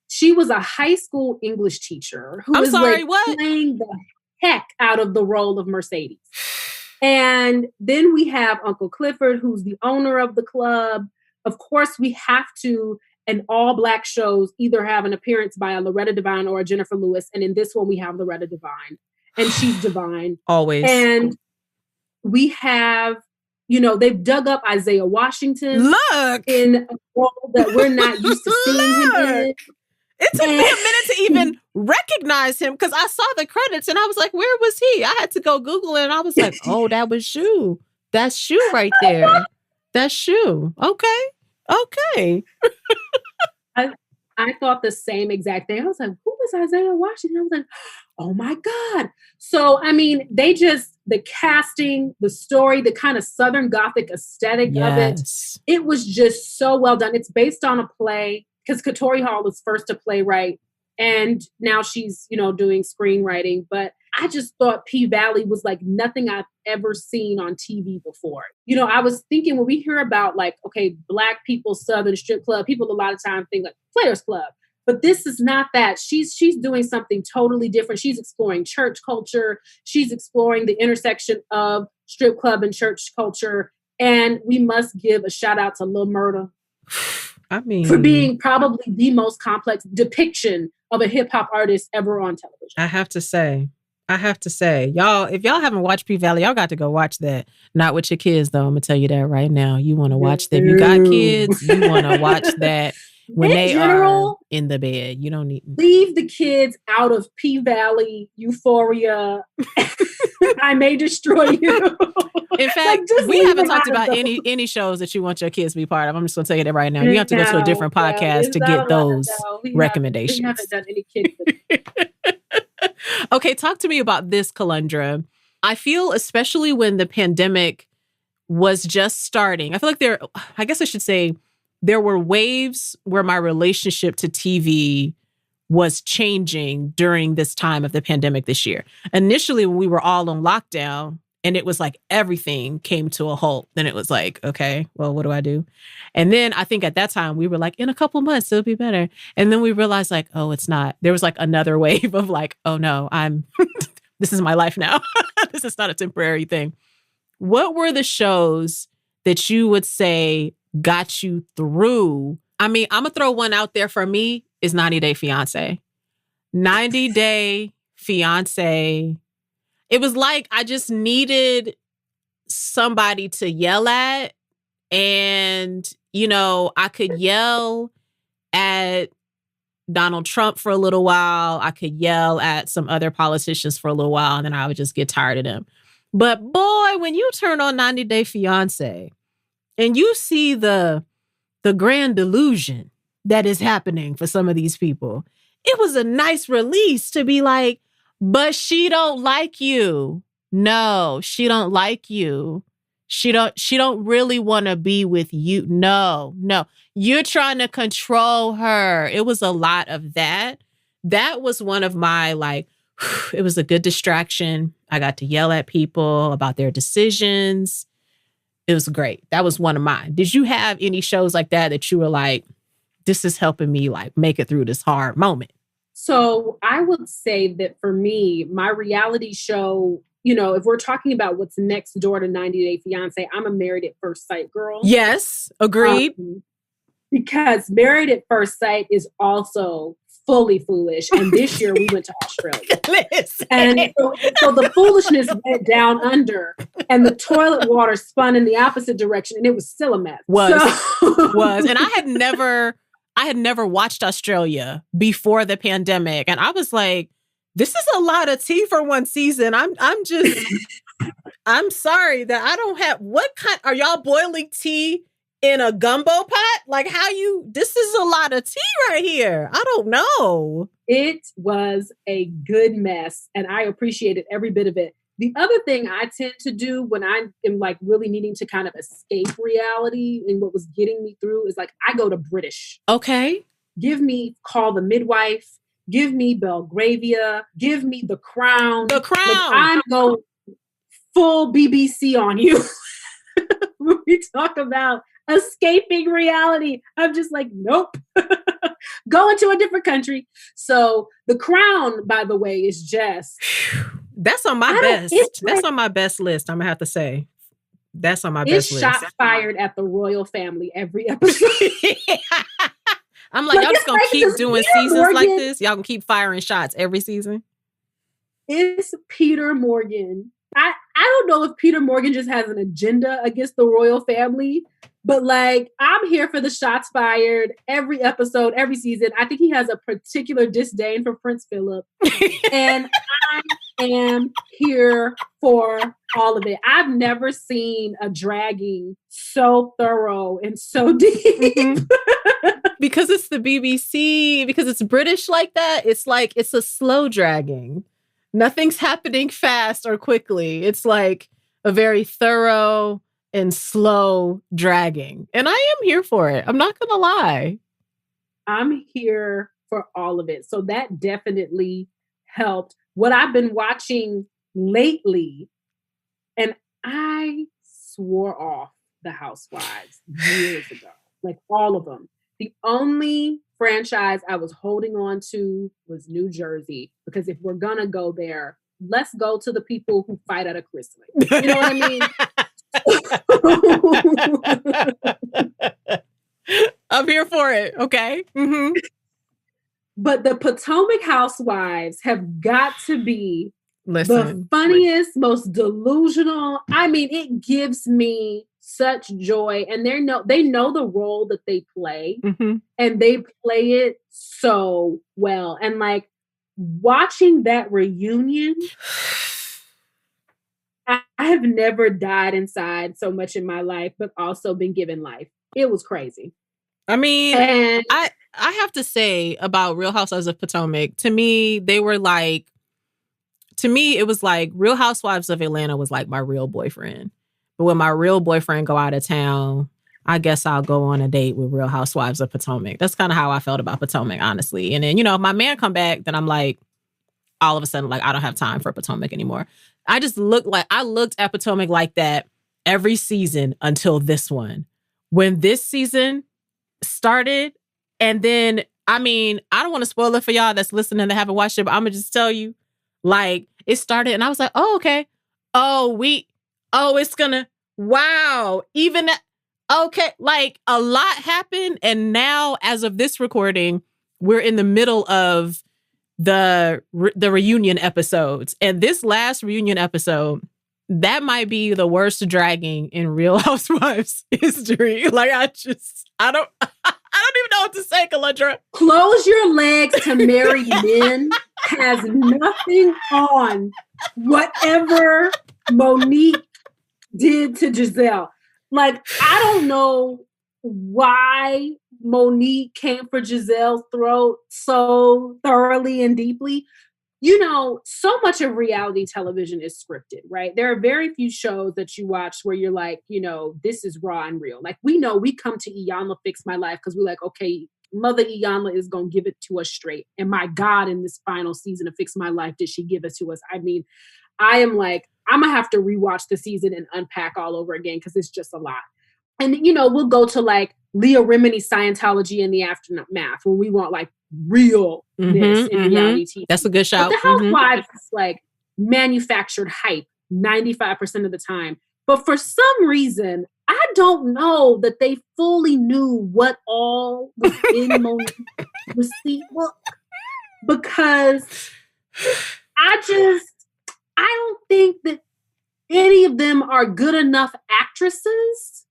She was a high school English teacher who was playing the heck out of the role of Mercedes. And then we have Uncle Clifford, who's the owner of the club. Of course, we have to, in all Black shows, either have an appearance by a Loretta Devine or a Jennifer Lewis. And in this one, we have Loretta Devine. And she's divine. Always. And we have, you know, they've dug up Isaiah Washington. Look! In a role that we're not used to seeing him in. It took me a minute to even recognize him because I saw the credits and I was like, where was he? I had to go Google it and I was like, oh, that was Shu. That's Shu right there. That's Shu. Okay. I thought the same exact thing. I was like, who is Isaiah Washington? I was like, oh my God. So, I mean, the casting, the story, the kind of Southern Gothic aesthetic of it was just so well done. It's based on a play because Katori Hall was first a playwright and now she's, you know, doing screenwriting. But I just thought P-Valley was like nothing I've ever seen on TV before. You know, I was thinking when we hear about like, okay, Black people, Southern strip club, people a lot of times think like Players Club. But this is not that. She's doing something totally different. She's exploring church culture. She's exploring the intersection of strip club and church culture. And we must give a shout out to Lil Murda. I mean, for being probably the most complex depiction of a hip hop artist ever on television. I have to say, y'all, if y'all haven't watched P-Valley, y'all got to go watch that. Not with your kids, though. I'm going to tell you that right now. You want to watch them. You got kids, you want to watch that when they are in the bed. You don't need... Leave the kids out of P-Valley, Euphoria. I May Destroy You. In fact, we haven't talked about any shows that you want your kids to be part of. I'm just going to tell you that right now. You have to go to a different podcast to get those recommendations. We haven't done any kids. Okay, talk to me about this, Kelundra. I feel, especially when the pandemic was just starting, I feel like I guess I should say, there were waves where my relationship to TV was changing during this time of the pandemic this year. Initially, when we were all on lockdown and it was like everything came to a halt, then it was like, okay, well, what do I do? And then I think at that time we were like, in a couple months, it'll be better. And then we realized like, oh, it's not. There was like another wave of like, oh no, this is my life now. This is not a temporary thing. What were the shows that you would say got you through? I mean, I'm going to throw one out there for me is 90 Day Fiancé. 90 Day Fiancé. It was like I just needed somebody to yell at. And, you know, I could yell at Donald Trump for a little while. I could yell at some other politicians for a little while. And then I would just get tired of them. But boy, when you turn on 90 Day Fiancé and you see the grand delusion that is happening for some of these people, it was a nice release to be like, but she don't like you. No, she don't like you. She don't really want to be with you. No. You're trying to control her. It was a lot of that. That was one of my it was a good distraction. I got to yell at people about their decisions. It was great. That was one of mine. Did you have any shows like that you were like, this is helping me make it through this hard moment? So I would say that for me, my reality show, you know, if we're talking about what's next door to 90 Day Fiancé, I'm a Married at First Sight girl. Yes, agreed. Because Married at First Sight is also fully foolish. And this year we went to Australia. Listen. And so the foolishness went down under and the toilet water spun in the opposite direction and it was still a mess. Was. And I had never watched Australia before the pandemic. And I was like, this is a lot of tea for one season. I'm sorry that I don't have, what kind, are y'all boiling tea in a gumbo pot? Like this is a lot of tea right here. I don't know. It was a good mess and I appreciated every bit of it. The other thing I tend to do when I am like really needing to kind of escape reality and what was getting me through is like, I go to British. Okay. Give me Call the Midwife. Give me Belgravia. Give me The Crown. The Crown. Like, I'm going full BBC on you. When we talk about escaping reality, I'm just like, nope. Going to a different country. So The Crown, by the way, is just... That's on my best. That's on my best list, I'm going to have to say. That's on my best list. It's shots fired at the royal family every episode. I'm like, y'all just going to keep doing seasons like this? Y'all can keep firing shots every season? It's Peter Morgan. I don't know if Peter Morgan just has an agenda against the royal family, but like, I'm here for the shots fired every episode, every season. I think he has a particular disdain for Prince Philip. And I am here for all of it. I've never seen a dragging so thorough and so deep. Mm-hmm. Because it's the BBC, because it's British like that, it's like, it's a slow dragging. Nothing's happening fast or quickly. It's like a very thorough and slow dragging. And I am here for it. I'm not going to lie. I'm here for all of it. So that definitely helped. What I've been watching lately, and I swore off the Housewives years ago, like all of them. The only franchise I was holding on to was New Jersey, because if we're going to go there, let's go to the people who fight at a christening. You know what I mean? I'm here for it. Okay. Mm-hmm. But the Potomac Housewives have got to be the funniest, most delusional. I mean, it gives me such joy, and they know the role that they play, mm-hmm. and they play it so well. And like watching that reunion, I have never died inside so much in my life, but also been given life. It was crazy. I mean, and I have to say about Real Housewives of Potomac, to me, it was like Real Housewives of Atlanta was like my real boyfriend. But when my real boyfriend go out of town, I guess I'll go on a date with Real Housewives of Potomac. That's kind of how I felt about Potomac, honestly. And then, you know, if my man come back, then I'm like, all of a sudden, like, I don't have time for Potomac anymore. I looked at Potomac like that every season until this one. When this season started, and then, I mean, I don't want to spoil it for y'all that's listening that haven't watched it, but I'm going to just tell you, like, it started and I was like, oh, okay. It's gonna, wow. Even, okay, like a lot happened. And now, as of this recording, we're in the middle of the reunion episodes. And this last reunion episode, that might be the worst dragging in Real Housewives history. Like, I don't even know what to say, Kelundra. Close Your Legs to Married Men has nothing on whatever Monique did to Giselle. Like, I don't know why Monique came for Giselle's throat so thoroughly and deeply. You know, so much of reality television is scripted, right? There are very few shows that you watch where you're like, you know, this is raw and real. Like, we know we come to Iyanla Fix My Life because we're like, okay, Mother Iyanla is going to give it to us straight. And my God, in this final season of Fix My Life, did she give it to us? I mean, I am like, I'm going to have to rewatch the season and unpack all over again because it's just a lot. And, you know, we'll go to like Leah Remini's Scientology in the aftermath when we want like realness in reality TV. That's a good shout. But the Housewives is like manufactured hype 95% of the time. But for some reason, I don't know that they fully knew what all was in Monique's receipt book. because I don't think that any of them are good enough actresses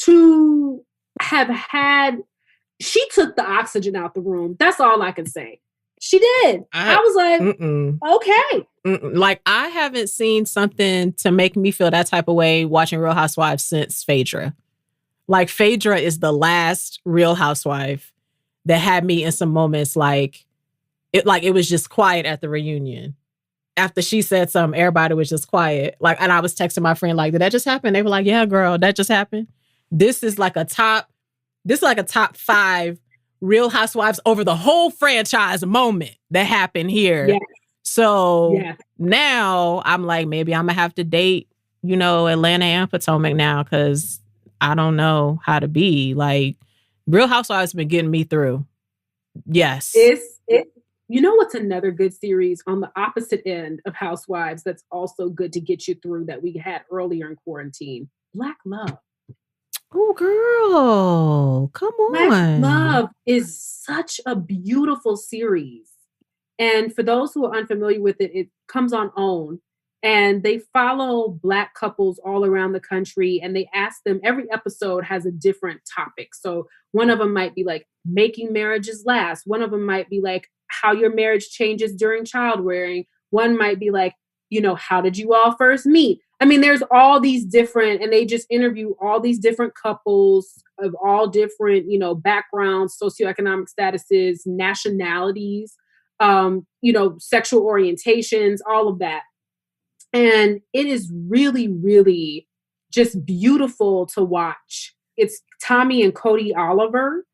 to have had. She took the oxygen out the room. That's all I can say. She did. I was like, okay. Like, I haven't seen something to make me feel that type of way watching Real Housewives since Phaedra. Like, Phaedra is the last Real Housewife that had me in some moments like it was just quiet at the reunion. After she said something, everybody was just quiet. Like, and I was texting my friend, like, did that just happen? They were like, yeah, girl, that just happened. This is like a top 5 Real Housewives over the whole franchise moment that happened here. Yeah. So now I'm like, maybe I'm going to have to date, Atlanta and Potomac now, because I don't know how to be. Like, Real Housewives been getting me through. Yes. You know what's another good series on the opposite end of Housewives that's also good to get you through that we had earlier in quarantine? Black Love. Oh, girl, come on. Black Love is such a beautiful series. And for those who are unfamiliar with it, it comes on OWN. And they follow Black couples all around the country. And they ask them, every episode has a different topic. So one of them might be like making marriages last. One of them might be like how your marriage changes during child rearing. One might be like, how did you all first meet? I mean, there's all these different, and they just interview all these different couples of all different, backgrounds, socioeconomic statuses, nationalities, sexual orientations, all of that. And it is really, really just beautiful to watch. It's Tommy and Cody Oliver,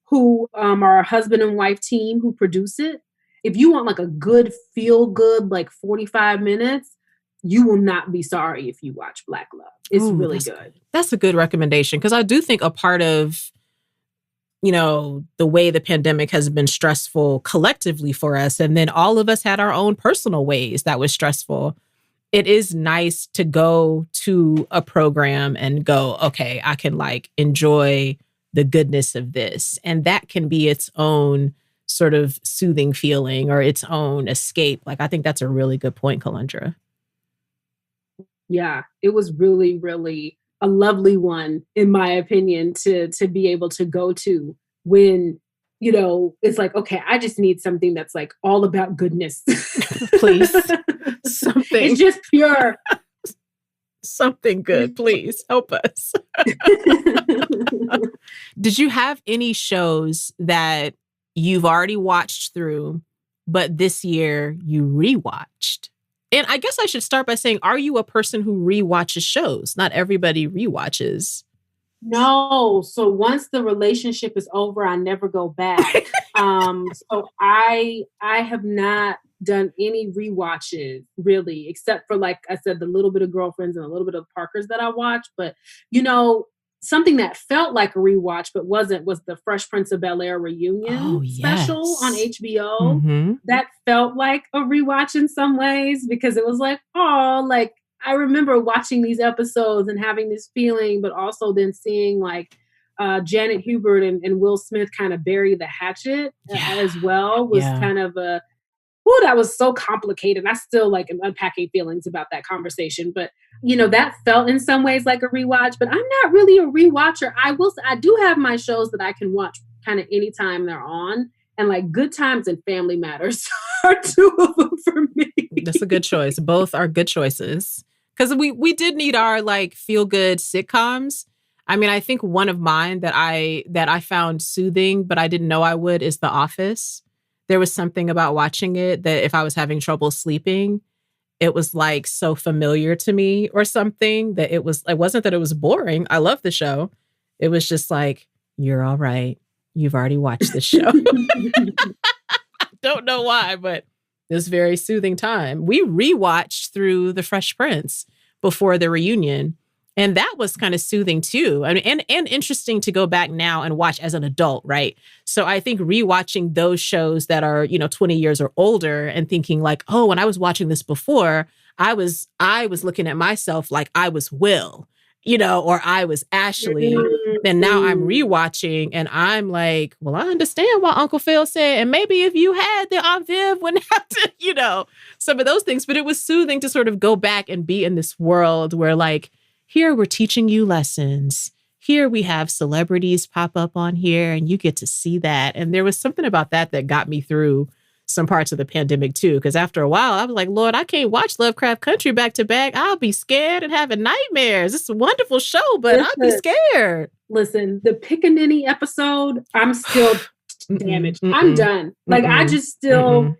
who are a husband and wife team who produce it. If you want like a good, feel good, like 45 minutes, you will not be sorry if you watch Black Love. It's really good. That's a good recommendation, because I do think a part of, the way the pandemic has been stressful collectively for us, and then all of us had our own personal ways that was stressful. It is nice to go to a program and go, okay, I can like enjoy the goodness of this. And that can be its own sort of soothing feeling or its own escape. Like, I think that's a really good point, Kelundra. Yeah, it was really, really a lovely one, in my opinion, to be able to go to when, it's like, okay, I just need something that's like all about goodness. Please. Something. It's just pure. Something good, please help us. Did you have any shows that you've already watched through, but this year you rewatched? And I guess I should start by saying, are you a person who rewatches shows? Not everybody rewatches. No. So once the relationship is over, I never go back. So I have not done any rewatches really, except for, like I said, the little bit of Girlfriends and a little bit of Parkers that I watched. But, something that felt like a rewatch but wasn't was the Fresh Prince of Bel-Air reunion special on HBO. Mm-hmm. That felt like a rewatch in some ways, because it was like, oh, like I remember watching these episodes and having this feeling, but also then seeing like Janet Hubert and Will Smith kind of bury the hatchet as well was kind of a, that was so complicated. I still like am unpacking feelings about that conversation, but that felt in some ways like a rewatch, but I'm not really a rewatcher. I do have my shows that I can watch kind of anytime they're on, and like Good Times and Family Matters are two of them for me. That's a good choice. Both are good choices, because we did need our like feel good sitcoms. I mean, I think one of mine that I found soothing, but I didn't know I would, is The Office. There was something about watching it that if I was having trouble sleeping, it was like so familiar to me or something that it wasn't that it was boring. I love the show. It was just like, you're all right. You've already watched this show. Don't know why, but it was very soothing time. We rewatched through The Fresh Prince before the reunion. And that was kind of soothing too. I mean, and interesting to go back now and watch as an adult, right? So I think rewatching those shows that are, 20 years or older and thinking like, oh, when I was watching this before, I was looking at myself like I was Will. or I was Ashley. And now I'm rewatching and I'm like, well, I understand what Uncle Phil said. And maybe if you had, then Aunt Viv wouldn't have to, some of those things. But it was soothing to sort of go back and be in this world where like, here we're teaching you lessons. Here we have celebrities pop up on here and you get to see that. And there was something about that got me through some parts of the pandemic too. Because after a while, I was like, Lord, I can't watch Lovecraft Country back to back. I'll be scared and having nightmares. It's a wonderful show, but I'll be scared. Listen, the Pickaninny episode, I'm still damaged. I'm done. Like I just still,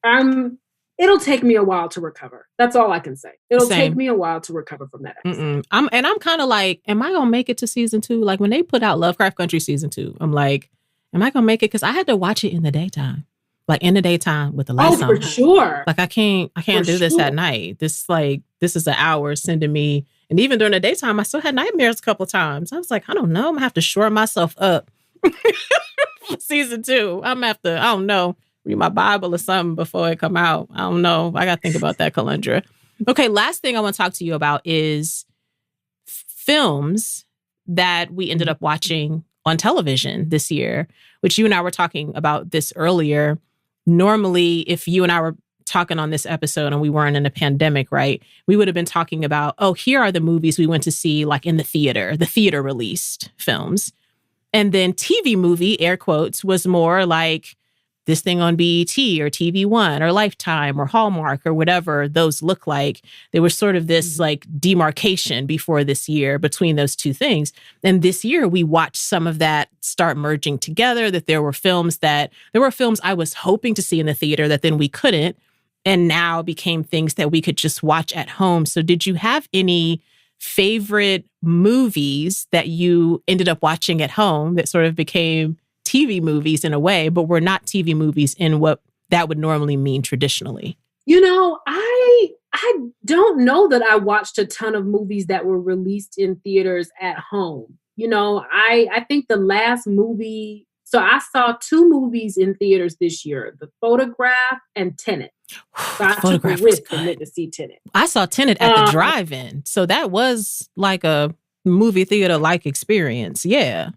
it'll take me a while to recover. That's all I can say. It'll take me a while to recover from that episode. I'm kind of like, am I going to make it to season 2? Like when they put out Lovecraft Country season 2, I'm like, am I going to make it? Because I had to watch it in the daytime. Like in the daytime with the lights on. Oh, for sure. Like I can't do this at night. This is an hour sending me. And even during the daytime, I still had nightmares a couple of times. I was like, I don't know. I'm going to have to shore myself up for season 2. I'm going to have to, I don't know, read my Bible or something before it come out. I don't know. I got to think about that, Kelundra. Okay, last thing I want to talk to you about is films that we ended up watching on television this year, which you and I were talking about this earlier. Normally, if you and I were talking on this episode and we weren't in a pandemic, right, we would have been talking about, oh, here are the movies we went to see like in the theater released films. And then TV movie, air quotes, was more like this thing on BET or TV One or Lifetime or Hallmark or whatever those look like. There was sort of this like demarcation before this year between those two things. And this year we watched some of that start merging together, that there were films I was hoping to see in the theater that then we couldn't, and now became things that we could just watch at home. So did you have any favorite movies that you ended up watching at home that sort of became TV movies in a way, but were not TV movies in what that would normally mean traditionally? I don't know that I watched a ton of movies that were released in theaters at home. I think the last movie, so I saw 2 movies in theaters this year, The Photograph and Tenet. So I took a risk and went to see Tenet. I saw Tenet at the drive-in. So that was like a movie theater-like experience. Yeah.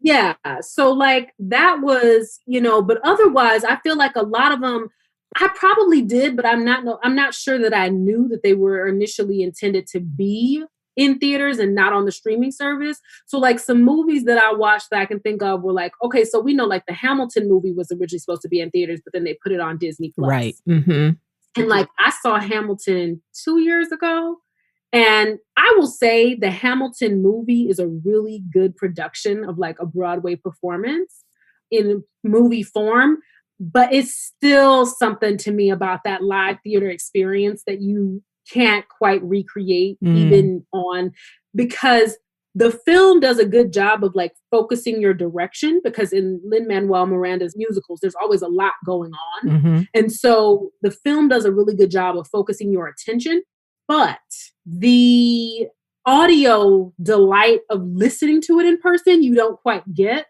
Yeah. So like that was, but otherwise I feel like a lot of them I probably did, but I'm not sure that I knew that they were initially intended to be in theaters and not on the streaming service. So like some movies that I watched that I can think of were like, okay, so we know like the Hamilton movie was originally supposed to be in theaters, but then they put it on Disney Plus. Right. Mm-hmm. And like I saw Hamilton 2 years ago. And I will say the Hamilton movie is a really good production of like a Broadway performance in movie form, but it's still something to me about that live theater experience that you can't quite recreate even on, because the film does a good job of like focusing your direction, because in Lin-Manuel Miranda's musicals, there's always a lot going on. Mm-hmm. And so the film does a really good job of focusing your attention. But the audio delight of listening to it in person, you don't quite get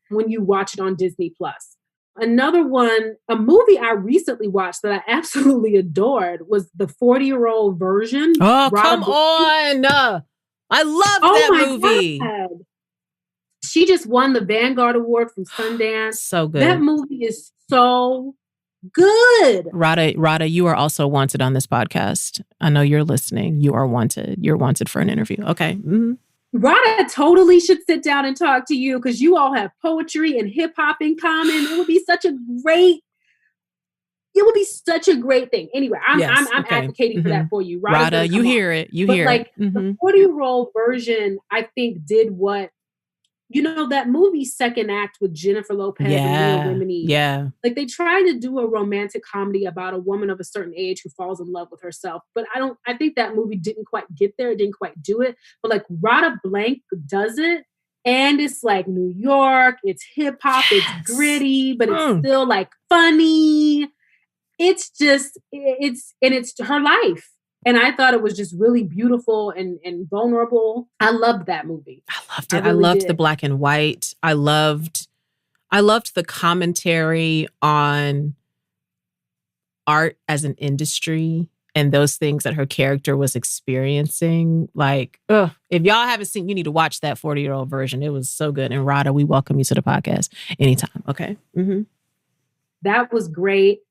when you watch it on Disney Plus. Another one, a movie I recently watched that I absolutely adored was the 40-year-old version. Oh, come on. I love that movie. God. She just won the Vanguard Award from Sundance. So good. That movie is so good. Rada, you are also wanted on this podcast. I know you're listening. You are wanted. You're wanted for an interview. Okay. Mm-hmm. Rada totally should sit down and talk to you, because you all have poetry and hip hop in common. It would be such a great thing. Anyway, I'm advocating for that for you. Rada, you hear it. You hear it. The 40-year-old version, I think, did what, that movie Second Act with Jennifer Lopez and Leah Remini. Yeah. Like they tried to do a romantic comedy about a woman of a certain age who falls in love with herself. But I think that movie didn't quite get there. It didn't quite do it. But like Rada Blank does it. And it's like New York, it's hip hop, it's gritty, but it's still like funny. It's just, it's her life. And I thought it was just really beautiful and vulnerable. I loved that movie. I loved it. I loved the black and white. I loved the commentary on art as an industry and those things that her character was experiencing. Like, ugh, if y'all haven't seen, you need to watch that 40-year-old version. It was so good. And Rada, we welcome you to the podcast anytime. Okay. Mm-hmm. That was great.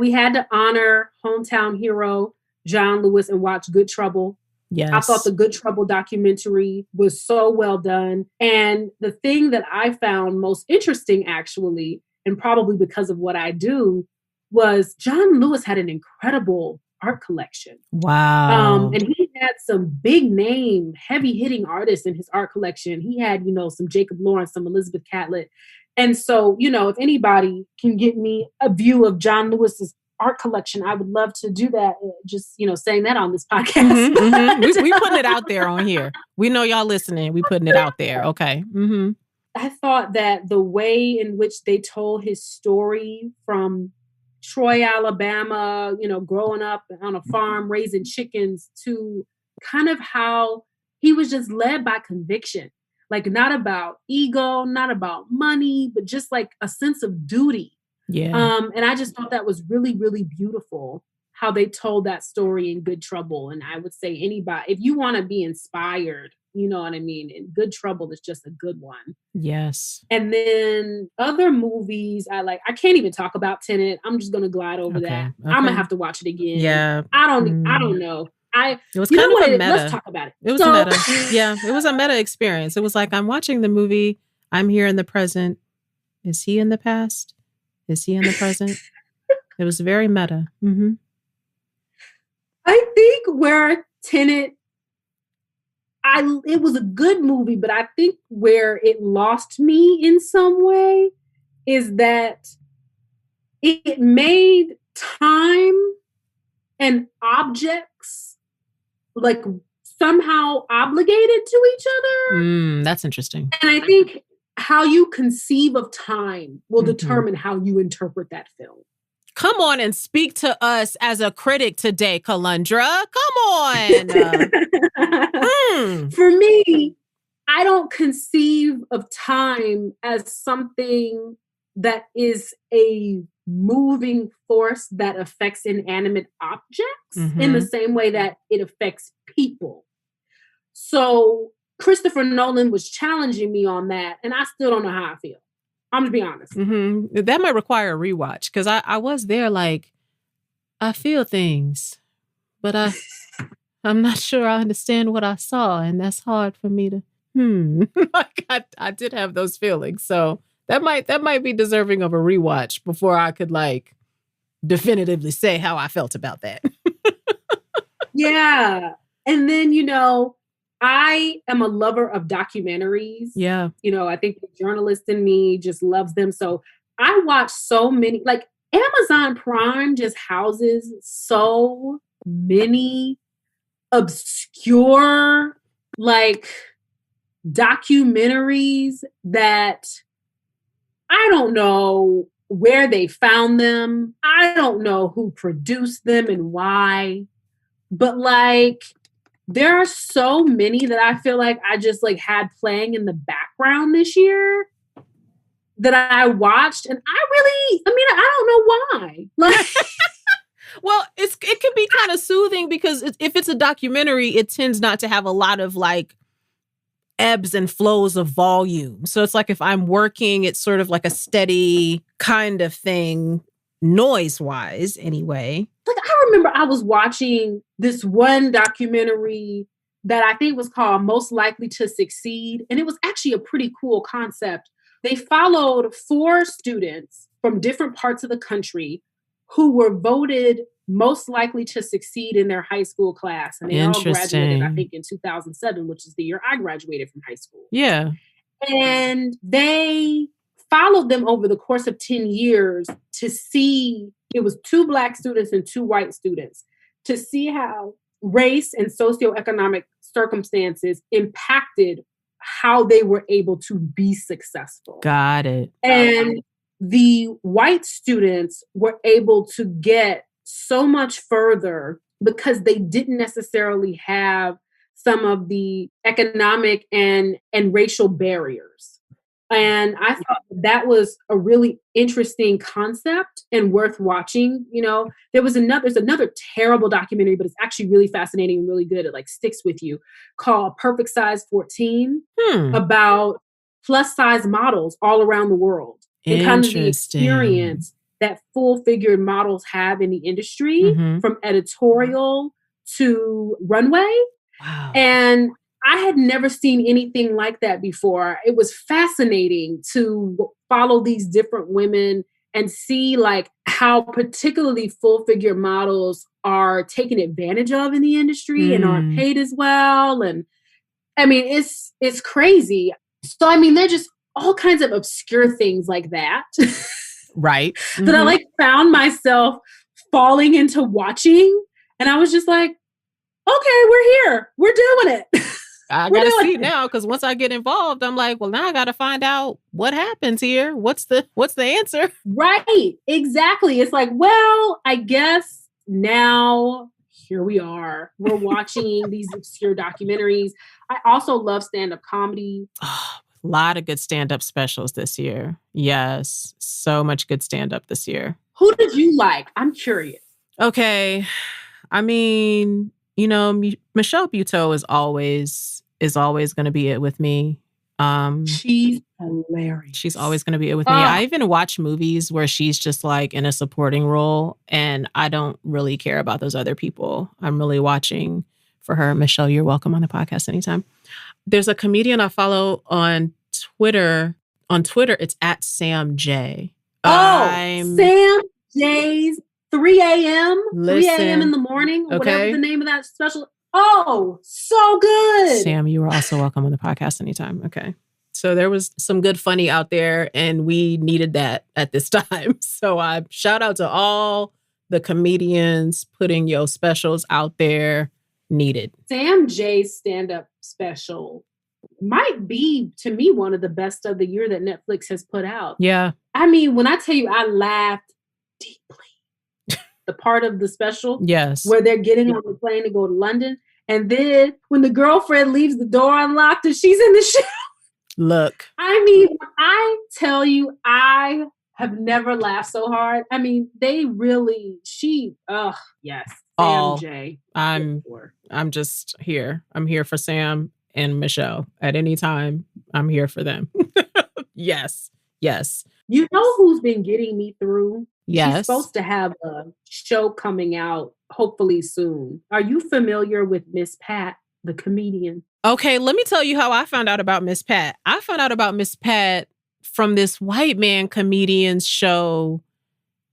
We had to honor hometown hero John Lewis and watch Good Trouble. Yes. I thought the Good Trouble documentary was so well done. And the thing that I found most interesting, actually, and probably because of what I do, was John Lewis had an incredible art collection. Wow. And he had some big name, heavy hitting artists in his art collection. He had, some Jacob Lawrence, some Elizabeth Catlett. And so, if anybody can get me a view of John Lewis's art collection, I would love to do that. Just, saying that on this podcast. Mm-hmm, mm-hmm. We putting it out there on here. We know y'all listening. We putting it out there. Okay. Mm-hmm. I thought that the way in which they told his story from Troy, Alabama, growing up on a farm, raising chickens, to kind of how he was just led by conviction, like not about ego, not about money, but just like a sense of duty. Yeah. And I just thought that was really, really beautiful how they told that story in Good Trouble. And I would say anybody, if you want to be inspired, you know what I mean? And Good Trouble is just a good one. Yes. And then other movies I like, I can't even talk about Tenet. I'm just going to glide over that. Okay. I'm going to have to watch it again. Yeah. I don't know. It was kind of a meta. Let's talk about it. It was a meta. Yeah. It was a meta experience. It was like, I'm watching the movie. I'm here in the present. Is he in the past? Is he in the present? It was very meta. Mm-hmm. I think where Tenet, it was a good movie, but I think where it lost me in some way is that it made time and objects like somehow obligated to each other. That's interesting. And I think how you conceive of time will determine how you interpret that film. Come on and speak to us as a critic today, Kelundra. Come on. For me, I don't conceive of time as something that is a moving force that affects inanimate objects in the same way that it affects people. So Christopher Nolan was challenging me on that, and I still don't know how I feel. I'm just being honest. Mm-hmm. That might require a rewatch, because I was there like, I feel things, but I'm not sure I understand what I saw, and that's hard for me to, like I did have those feelings. So that might be deserving of a rewatch before I could like definitively say how I felt about that. Yeah. And then, I am a lover of documentaries. Yeah. I think the journalist in me just loves them. So I watch so many, like Amazon Prime just houses so many obscure, like documentaries that I don't know where they found them. I don't know who produced them and why, but like, there are so many that I feel like I just like had playing in the background this year that I watched, and I don't know why. Like, well, it can be kind of soothing because if it's a documentary, it tends not to have a lot of like ebbs and flows of volume. So it's like if I'm working, it's sort of like a steady kind of thing, noise-wise anyway. Like I remember I was watching this one documentary that I think was called Most Likely to Succeed. And it was actually a pretty cool concept. They followed 4 students from different parts of the country who were voted most likely to succeed in their high school class. And they all graduated, I think, in 2007, which is the year I graduated from high school. Yeah. And they followed them over the course of 10 years to see, it was 2 Black students and 2 white students, to see how race and socioeconomic circumstances impacted how they were able to be successful. Got it. And the white students were able to get so much further because they didn't necessarily have some of the economic and racial barriers. And I thought that was a really interesting concept and worth watching. You know, there's another terrible documentary, but it's actually really fascinating and really good. It like sticks with you, called Perfect Size 14, about plus size models all around the world and kind of the experience that full figured models have in the industry, from editorial to runway. Wow. And I had never seen anything like that before. It was fascinating to follow these different women and see like how particularly full figure models are taken advantage of in the industry and aren't paid as well. And I mean, it's crazy. So, I mean, they're just all kinds of obscure things like that. Right. That I like found myself falling into watching. And I was just like, okay, we're here. We're doing it. I gotta see now, because once I get involved, I'm like, well, now I gotta find out what happens here. What's the answer? Right. Exactly. It's like, well, I guess now here we are. We're watching these obscure documentaries. I also love stand-up comedy. Oh, a lot of good stand-up specials this year. Yes. So much good stand-up this year. Who did you like? I'm curious. Okay. I mean, you know, Michelle Buteau is always going to be it with me. She's hilarious. She's always going to be it with me. I even watch movies where she's just like in a supporting role, and I don't really care about those other people. I'm really watching for her. Michelle, you're welcome on the podcast anytime. There's a comedian I follow on Twitter. On Twitter, it's at Sam J. Sam J's 3 a.m. 3 a.m. in the morning, whatever the name of that special. Oh, so good. Sam, you are also welcome on the podcast anytime. Okay. So there was some good funny out there, and we needed that at this time. So I shout out to all the comedians putting your specials out there. Needed. Sam J's stand-up special might be, to me, one of the best of the year that Netflix has put out. Yeah. I mean, when I tell you I laughed deeply, the part of the special where they're getting on the plane to go to London, and then when the girlfriend leaves the door unlocked and she's in the shower. Look. I mean, I tell you, I have never laughed so hard. I mean, they really, yes. Sam J. I'm just here. I'm here for Sam and Michelle at any time. I'm here for them. Yes. You know who's been getting me through? Yes. She's supposed to have a show coming out hopefully soon. Are you familiar with Miss Pat, the comedian? Okay, let me tell you how I found out about Miss Pat. I found out about Miss Pat from this white man comedian's show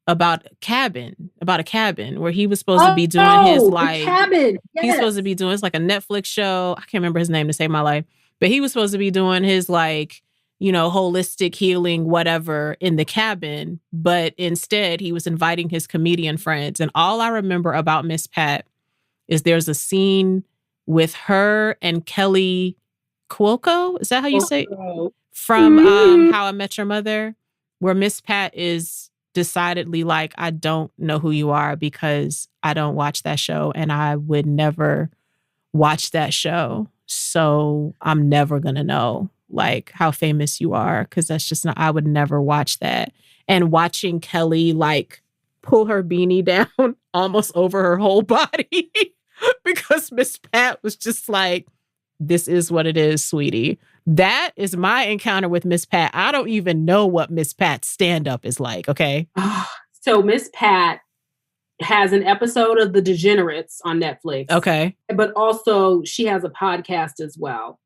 about a cabin where he was supposed to be doing his like cabin. Yes. He's supposed to be doing, it's like a Netflix show. I can't remember his name to save my life, but he was supposed to be doing his like, you know, holistic healing, whatever, in the cabin. But instead he was inviting his comedian friends. And all I remember about Miss Pat is there's a scene with her and Kelly Cuoco. Is that how you say it? From How I Met Your Mother, where Miss Pat is decidedly like, I don't know who you are because I don't watch that show and I would never watch that show. So I'm never going to know like how famous you are, because that's just not, I would never watch that. And watching Kelly like pull her beanie down almost over her whole body because Miss Pat was just like, this is what it is, sweetie. That is my encounter with Miss Pat. I don't even know what Miss Pat's stand-up is like, okay? So Miss Pat has an episode of The Degenerates on Netflix. Okay. But also she has a podcast as well.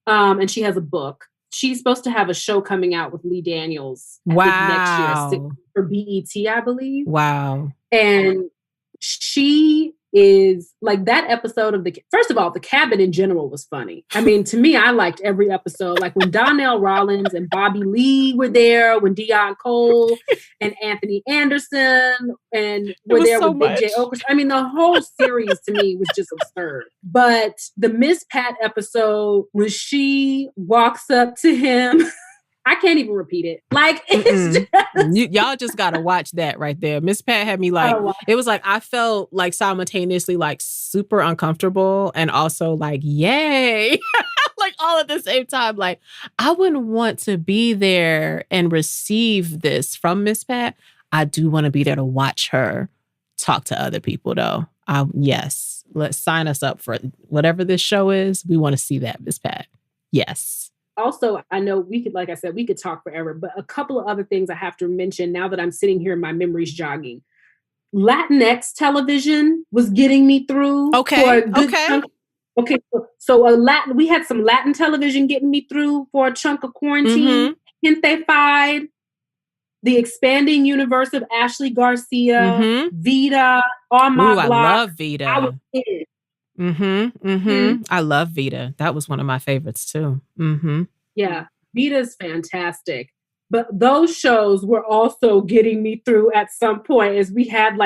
And she has a book. She's supposed to have a show coming out with Lee Daniels next year for BET, I believe. Wow. And she is like, that episode of first of all, the cabin in general was funny. I mean, to me, I liked every episode. Like when Donnell Rollins and Bobby Lee were there, when Deion Cole and Anthony Anderson and were there with Big J. Okerson. I mean, the whole series to me was just absurd. But the Miss Pat episode, when she walks up to him, I can't even repeat it. Like, it's just... y'all just got to watch that right there. Miss Pat had me like, it was like, I felt like simultaneously like super uncomfortable and also like, yay. Like, all at the same time. Like, I wouldn't want to be there and receive this from Miss Pat. I do want to be there to watch her talk to other people, though. Yes, let's sign us up for whatever this show is. We want to see that, Miss Pat. Yes. Also, I know we could, like I said, we could talk forever, but a couple of other things I have to mention now that I'm sitting here and my memory's jogging. Latinx television was getting me through. Okay. Okay. So we had some Latin television getting me through for a chunk of quarantine. Gente Fied, The Expanding Universe of Ashley Garcia, Vida, On My Block. I love Vida. I was in. I love Vida. That was one of my favorites too. Yeah, Vita's fantastic. But those shows were also getting me through at some point, as we had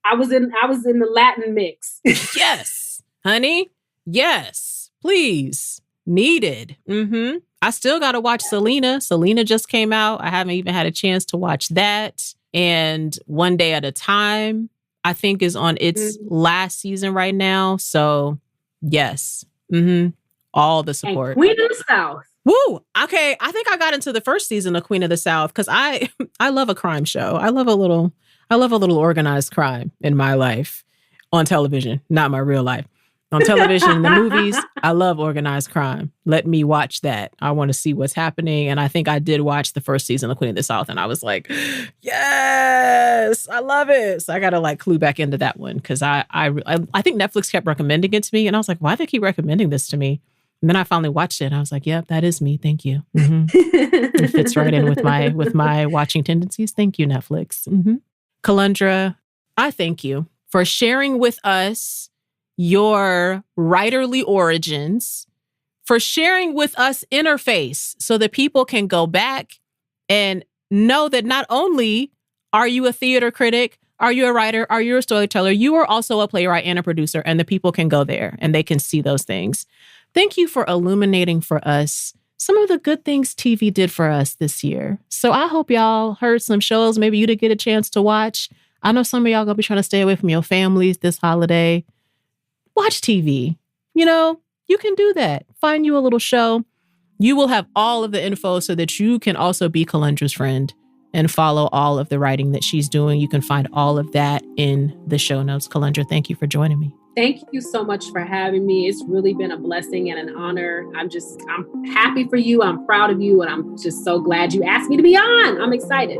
I was in the Latin mix. Yes, honey. Yes, please. Needed. I still got to watch Selena. Selena just came out. I haven't even had a chance to watch that. And One Day at a Time, I think, is on its last season right now. So, yes. All the support. And Queen of the South. Woo! Okay, I think I got into the first season of Queen of the South because I love a crime show. I love a little organized crime in my life on television, not my real life. On television and the movies, I love organized crime. Let me watch that. I want to see what's happening. And I think I did watch the first season of Queen of the South, and I was like, yes, I love it. So I got to clue back into that one because I think Netflix kept recommending it to me, and I was like, why do they keep recommending this to me? And then I finally watched it, and I was like, yep, that is me. Thank you. It fits right in with my watching tendencies. Thank you, Netflix. Kelundra, I thank you for sharing with us your writerly origins, for sharing with us Interface so that people can go back and know that not only are you a theater critic, are you a writer, are you a storyteller, you are also a playwright and a producer, and the people can go there and they can see those things. Thank you for illuminating for us some of the good things TV did for us this year. So I hope y'all heard some shows maybe you didn't get a chance to watch. I know some of y'all gonna be trying to stay away from your families this holiday. Watch TV. You can do that. Find you a little show. You will have all of the info so that you can also be Kelundra's friend and follow all of the writing that she's doing. You can find all of that in the show notes. Kelundra, thank you for joining me. Thank you so much for having me. It's really been a blessing and an honor. I'm happy for you. I'm proud of you. And I'm just so glad you asked me to be on. I'm excited.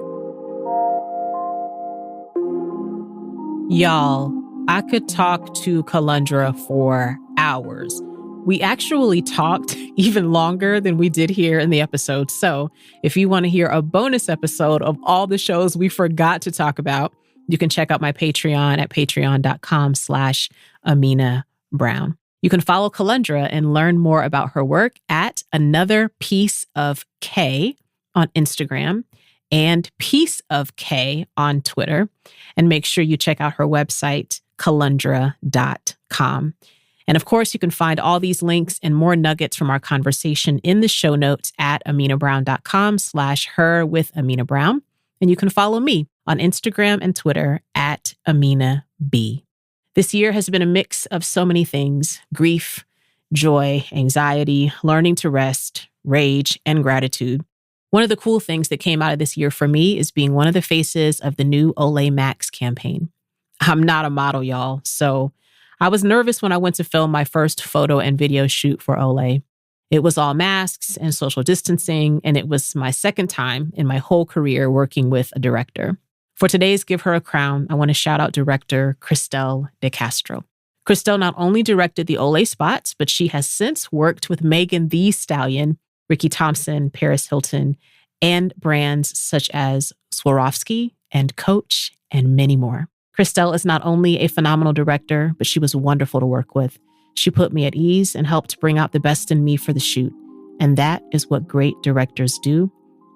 Y'all, I could talk to Kelundra for hours. We actually talked even longer than we did here in the episode. So if you want to hear a bonus episode of all the shows we forgot to talk about, you can check out my Patreon at patreon.com/Amena Brown. You can follow Kelundra and learn more about her work at Another Piece of K on Instagram and Piece of K on Twitter. And make sure you check out her website, Kelundra.com. And of course, you can find all these links and more nuggets from our conversation in the show notes at amenabrown.com/her with Amena Brown. And you can follow me on Instagram and Twitter at Amena B. This year has been a mix of so many things: grief, joy, anxiety, learning to rest, rage, and gratitude. One of the cool things that came out of this year for me is being one of the faces of the new Olay Max campaign. I'm not a model, y'all, so I was nervous when I went to film my first photo and video shoot for Olay. It was all masks and social distancing, and it was my second time in my whole career working with a director. For today's Give Her a Crown, I want to shout out director Christelle De Castro. Christelle not only directed the Olay spots, but she has since worked with Megan Thee Stallion, Ricky Thompson, Paris Hilton, and brands such as Swarovski and Coach, and many more. Christelle is not only a phenomenal director, but she was wonderful to work with. She put me at ease and helped bring out the best in me for the shoot. And that is what great directors do.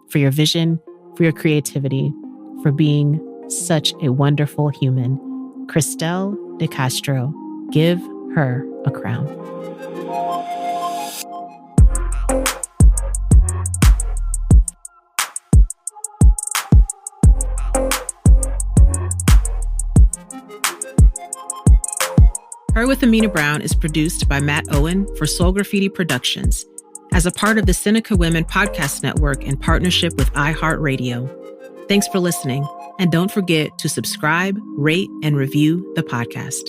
For your vision, for your creativity, for being such a wonderful human. Christelle De Castro, give her a crown. Her with Amena Brown is produced by Matt Owen for Soul Graffiti Productions as a part of the Seneca Women Podcast Network in partnership with iHeartRadio. Thanks for listening, and don't forget to subscribe, rate, and review the podcast.